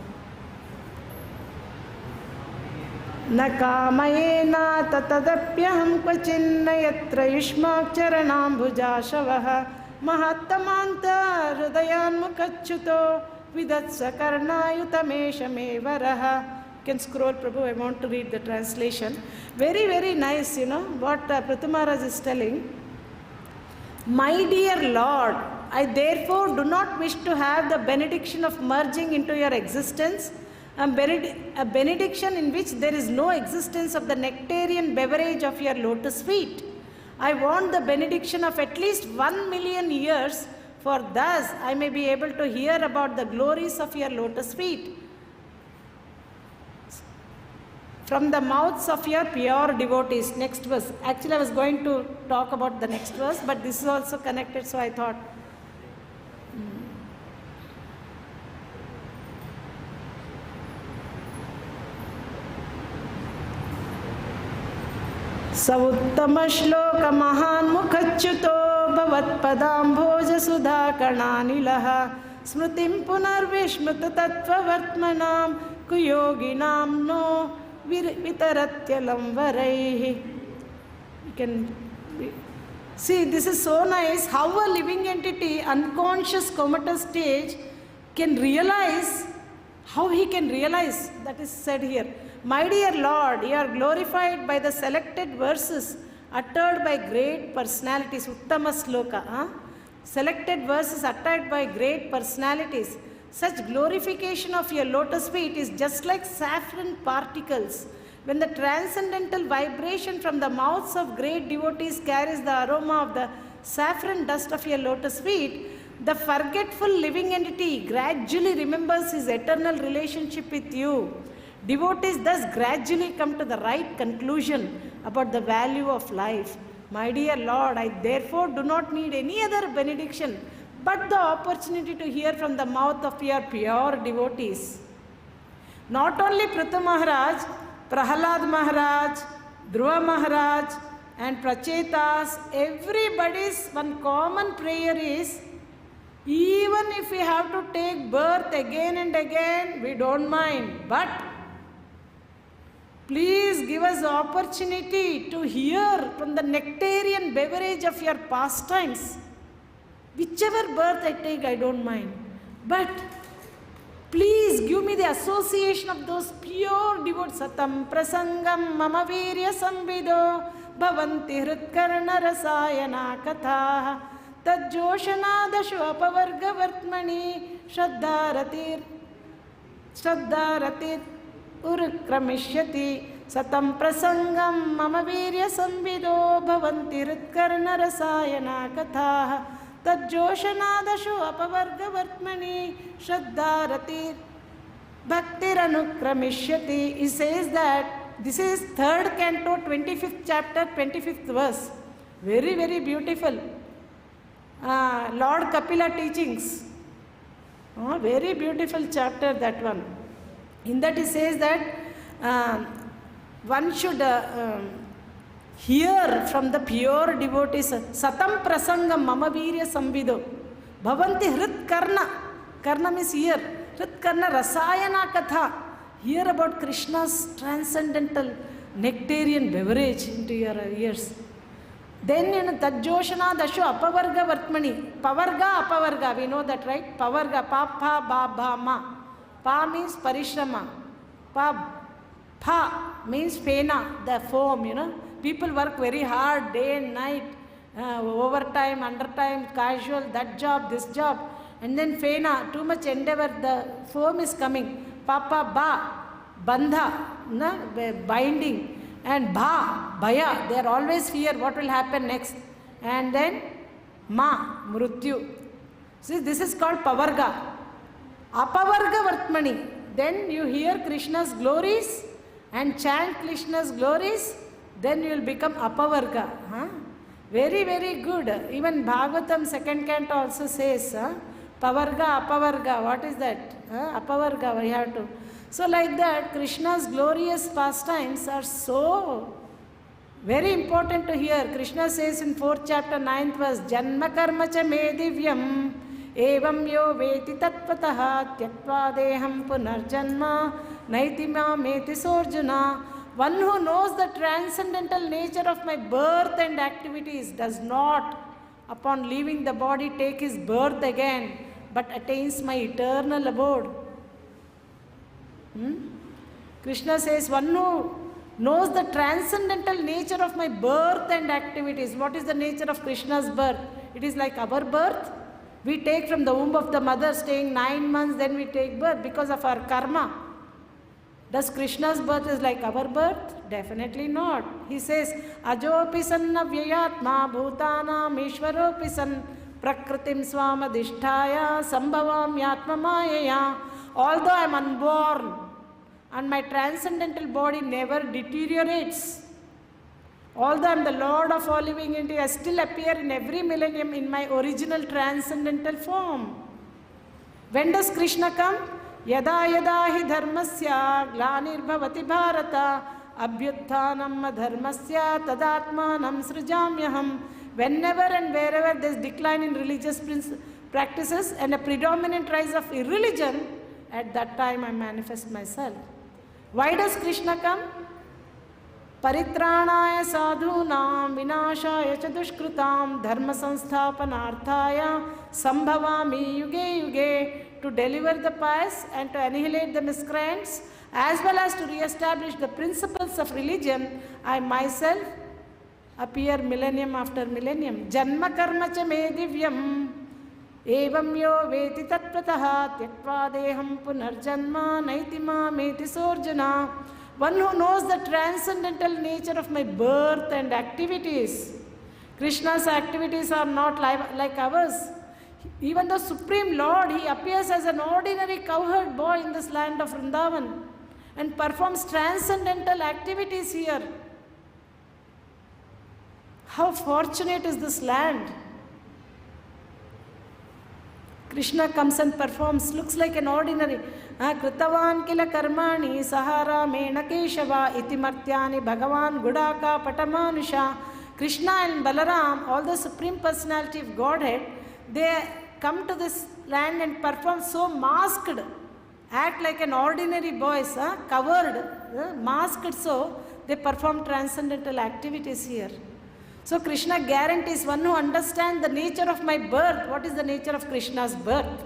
न कामयेन तदप्यहं क्वचिन्न यत्र युष्माक्षरणाम्बुजाशवः महात्मान्तहृदयान्मुखच्युतो विदत्सकर्णायुतमेषमेवरः. You can scroll, Prabhu. I want to read the translation. Very, very nice, what Prithu Maharaj is telling. My dear Lord, I therefore do not wish to have the benediction of merging into your existence, a benediction in which there is no existence of the nectarian beverage of your lotus feet. I want the benediction of at least 1,000,000 years, for thus I may be able to hear about the glories of your lotus feet from the mouths of your pure devotees. Next verse. Actually, I was going to talk about the next verse, but this is also connected, so I thought. सउत्तमश्लोक महान्मुखच्युतो भवत्पदाम्भोजसुधाकणानिलः स्मृतिं पुनर्विस्मृततत्त्ववर्त्मनां कुयोगिनां नो वितरत्यलं वरैः. You can see, this is so nice how a living entity, unconscious comatose stage, can realize, how he can realize, that is said here. My dear Lord, you are glorified by the selected verses uttered by great personalities. Uttama sloka. Selected verses uttered by great personalities. Such glorification of your lotus feet is just like saffron particles. When the transcendental vibration from the mouths of great devotees carries the aroma of the saffron dust of your lotus feet, the forgetful living entity gradually remembers his eternal relationship with you. Devotees thus gradually come to the right conclusion about the value of life. My dear Lord, I therefore do not need any other benediction but the opportunity to hear from the mouth of your pure devotees. Not only Prithu Maharaj, Prahalad Maharaj, Dhruva Maharaj and Prachetas, everybody's one common prayer is, even if we have to take birth again and again, we don't mind, but please give us the opportunity to hear from the nectarian beverage of your pastimes. Whichever birth I take, I don't mind. But please give me the association of those pure devotees. Satam prasangam mama virya samvido bhavanti hritkarna rasayana katha tajjoshanadashu apavarga vartmani shraddharatir urkramishyati satam prasangam mama virya samvido bhavanti hritkarna rasayana katha tajjoshanadashu apavarga vartmani shraddharatir bhaktiranukramishati. He says that this is 3rd canto, 25th chapter, 25th verse. Very, very beautiful. Lord Kapila teachings. Very beautiful chapter, that one. In that he says that one should hear from the pure devotees. Satam prasangam mama virya samvido bhavanti hrit karna. Karna means ear. Hrit karna rasayana katha. Hear about Krishna's transcendental nectarian beverage into your ears. Then tajjoshana dashu apavarga vartmani. Pavarga, apavarga, we know that, right? Pavarga, pa, pa, ba, ba, ma. Pa means parishrama. Pa means fena, the foam, People work very hard day and night, overtime, undertime, casual, that job, this job. And then fena, too much endeavor, the foam is coming. Papa, ba, bandha, binding. And bha, bhaya, they are always fear what will happen next. And then ma, mrutyu. See, this is called pavarga. Apavarga vartmani. Then you hear Krishna's glories and chant Krishna's glories, then you will become apavarga. Very, very good. Even Bhagavatam 2nd canto also says, pavarga, apavarga. What is that? Apavarga, we have to. So like that, Krishna's glorious pastimes are so very important to hear. Krishna says in 4th chapter, 9th verse, Janma karma cha me divyam evam yo veti tatpataha tyaktva deham punarjanma naiti ma meti sorjuna one who knows the transcendental nature of my birth and activities does not, upon leaving the body, take his birth again, but attains my eternal abode. Krishna says, one who knows the transcendental nature of my birth and activities. What is the nature of Krishna's birth? It is like our birth. We take from the womb of the mother, staying 9 months, then we take birth because of our karma. Does Krishna's birth is like our birth? Definitely not. He says, Ajopi sanna vyayatma bhutanam ishvaropi san prakritim swamadhisthaya sambhavam ātma-mayaya. Although I am unborn and my transcendental body never deteriorates, although I am the Lord of all living entities, I still appear in every millennium in my original transcendental form. When does Krishna come? Yada yada hi dharmasya glanirbhavati bharata abhyutthanam dharmasya tadatmanam srijamyaham. Whenever and wherever there is decline in religious practices and a predominant rise of irreligion, at that time I manifest myself. Why does Krishna come? Paritranaya sadhunam vinashaya cha dushkrutam dharma samsthapanarthaya sambhavami yuge yuge. To deliver the pious and to annihilate the miscreants, as well as to re-establish the principles of religion, I myself appear millennium after millennium. Janma karma cha me divyam evam yo veti tattvataha tyaktva deham punarjanma naitima meti sorjana. One who knows the transcendental nature of my birth and activities. Krishna's activities are not like ours. Even the Supreme Lord, he appears as an ordinary cowherd boy in this land of Vrindavan and performs transcendental activities here. How fortunate is this land? Krishna comes and performs, looks like an ordinary. Kṛtvā kila karmani sahara mena keshava iti martyani bhagavan gudaka patamanusha. Krishna and Balaram, all the Supreme Personality of Godhead, they come to this land and perform so masked, act like an ordinary boys, covered, masked, so they perform transcendental activities here. So Krishna guarantees, one who understands the nature of my birth. What is the nature of Krishna's birth?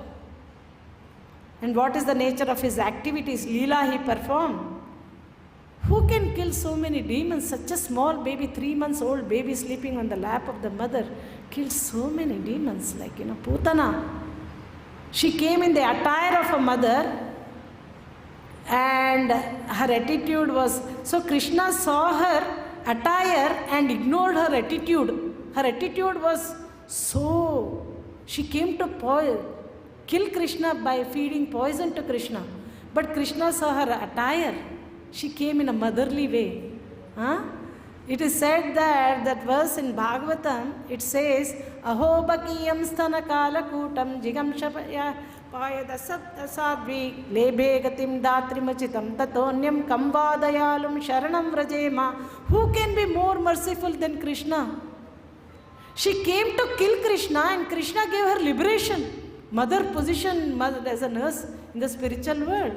And what is the nature of his activities, Leela he performed? Who can kill so many demons? Such a small baby, 3 months old baby sleeping on the lap of the mother, killed so many demons, like, Putana. She came in the attire of a mother and her attitude was, so Krishna saw her attire and ignored her attitude. Her attitude was so, she came to kill Krishna by feeding poison to Krishna. But Krishna saw her attire. She came in a motherly way. It is said that verse in Bhagavatam, it says, Aho bakiyam sthana kala kutam jigam shapaya payadasadvi lebhe gatim datrimachitam tatonyam kambadayalum sharanam vrajema. Who can be more merciful than Krishna? She came to kill Krishna and Krishna gave her liberation. Mother position as a nurse in the spiritual world.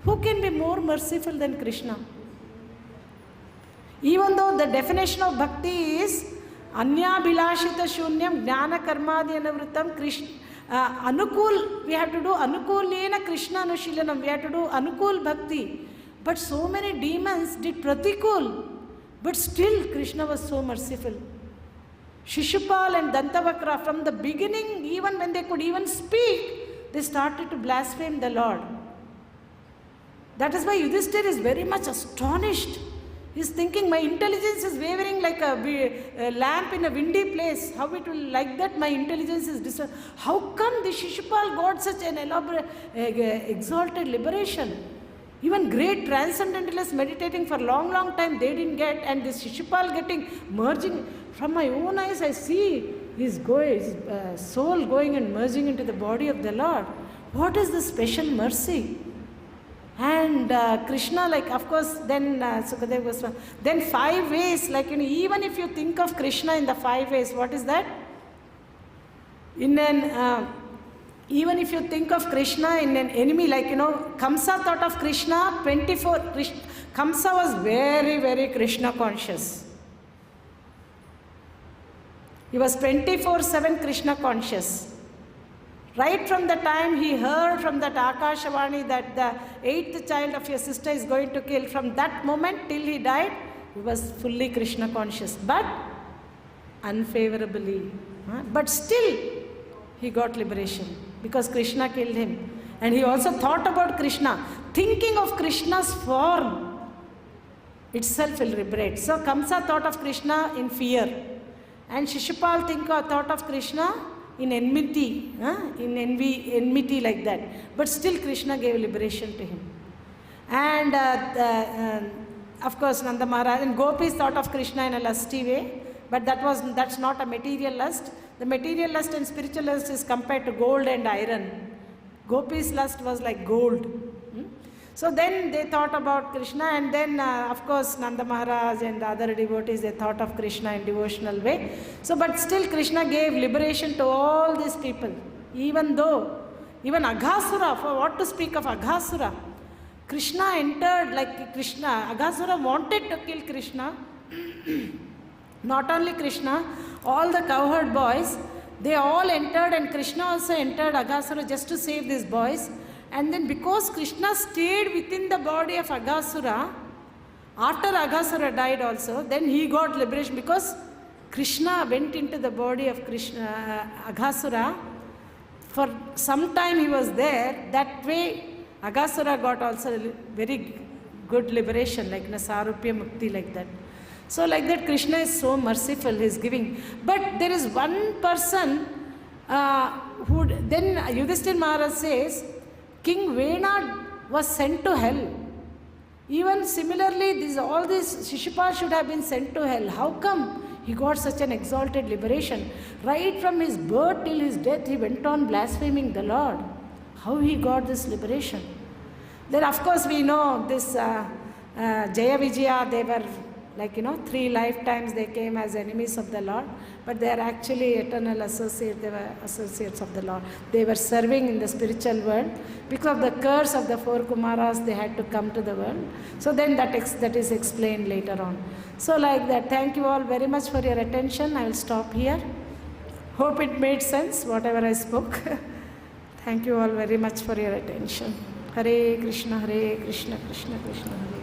Who can be more merciful than Krishna? Even though the definition of bhakti is anya bilashita shunyam jnana karmadi anavritam Krishna anukul, we have to do anukulena Krishna anushilanam, we have to do anukul bhakti. But so many demons did pratikul, but still Krishna was so merciful. Shishupal and Dantavakra, from the beginning, even when they could even speak, they started to blaspheme the Lord. That is why Yudhishthira is very much astonished. He is thinking, my intelligence is wavering like a lamp in a windy place. How it will, like that, my intelligence is disturbed. How come the Shishupal got such an elaborate, exalted liberation? Even great transcendentalists meditating for long time, they didn't get, and this Shishupal merging. From my own eyes, I see his soul going and merging into the body of the Lord. What is the special mercy? And Krishna, of course, then Sukadeva Goswami, then 5 ways, even if you think of Krishna in the 5 ways, what is that? Even if you think of Krishna in an enemy, Kamsa thought of Krishna 24, Kamsa was very, very Kṛṣṇa conscious. He was 24/7 Kṛṣṇa conscious. Right from the time he heard from that Akashavani that the 8th child of your sister is going to kill, from that moment till he died, he was fully Kṛṣṇa conscious, but unfavorably. But still, he got liberation because Kṛṣṇa killed him. And he also thought about Kṛṣṇa. Thinking of Kṛṣṇa's form itself will liberate. So Kamsa thought of Kṛṣṇa in fear. And Shishupal thought of Kṛṣṇa in enmity, in enmity like that. But still Kṛṣṇa gave liberation to him. And of course Nanda Maharaj and Gopis thought of Kṛṣṇa in a lusty way. But that's not a material lust. The material lust and spiritual lust is compared to gold and iron. Gopis' lust was like gold. So then they thought about Kṛṣṇa, and then of course Nanda Maharaj and the other devotees, they thought of Kṛṣṇa in devotional way. So but still Kṛṣṇa gave liberation to all these people. Even Aghasura, for what to speak of Aghasura, Kṛṣṇa entered like Kṛṣṇa. Aghasura wanted to kill Kṛṣṇa. Not only Kṛṣṇa, all the cowherd boys, they all entered, and Kṛṣṇa also entered Aghasura just to save these boys. And then because Kṛṣṇa stayed within the body of Aghasura, after Aghasura died also, then he got liberation because Kṛṣṇa went into the body of Aghasura. For some time he was there. That way Aghasura got also very good liberation, like Sarupya Mukti, like that. So like that Kṛṣṇa is so merciful, he is giving. But there is one person who, then Yudhishthira Maharaj says, King Vena was sent to hell. Even similarly, all these Shishupal should have been sent to hell. How come he got such an exalted liberation? Right from his birth till his death, he went on blaspheming the Lord. How he got this liberation? Then of course we know this Jaya Vijaya, they were like, 3 lifetimes they came as enemies of the Lord, but they are actually eternal associates, they were associates of the Lord. They were serving in the spiritual world. Because of the curse of the 4 Kumaras, they had to come to the world. So then that is explained later on. So like that, thank you all very much for your attention. I will stop here. Hope it made sense, whatever I spoke. Thank you all very much for your attention. Hare Krishna, Krishna Krishna, Hare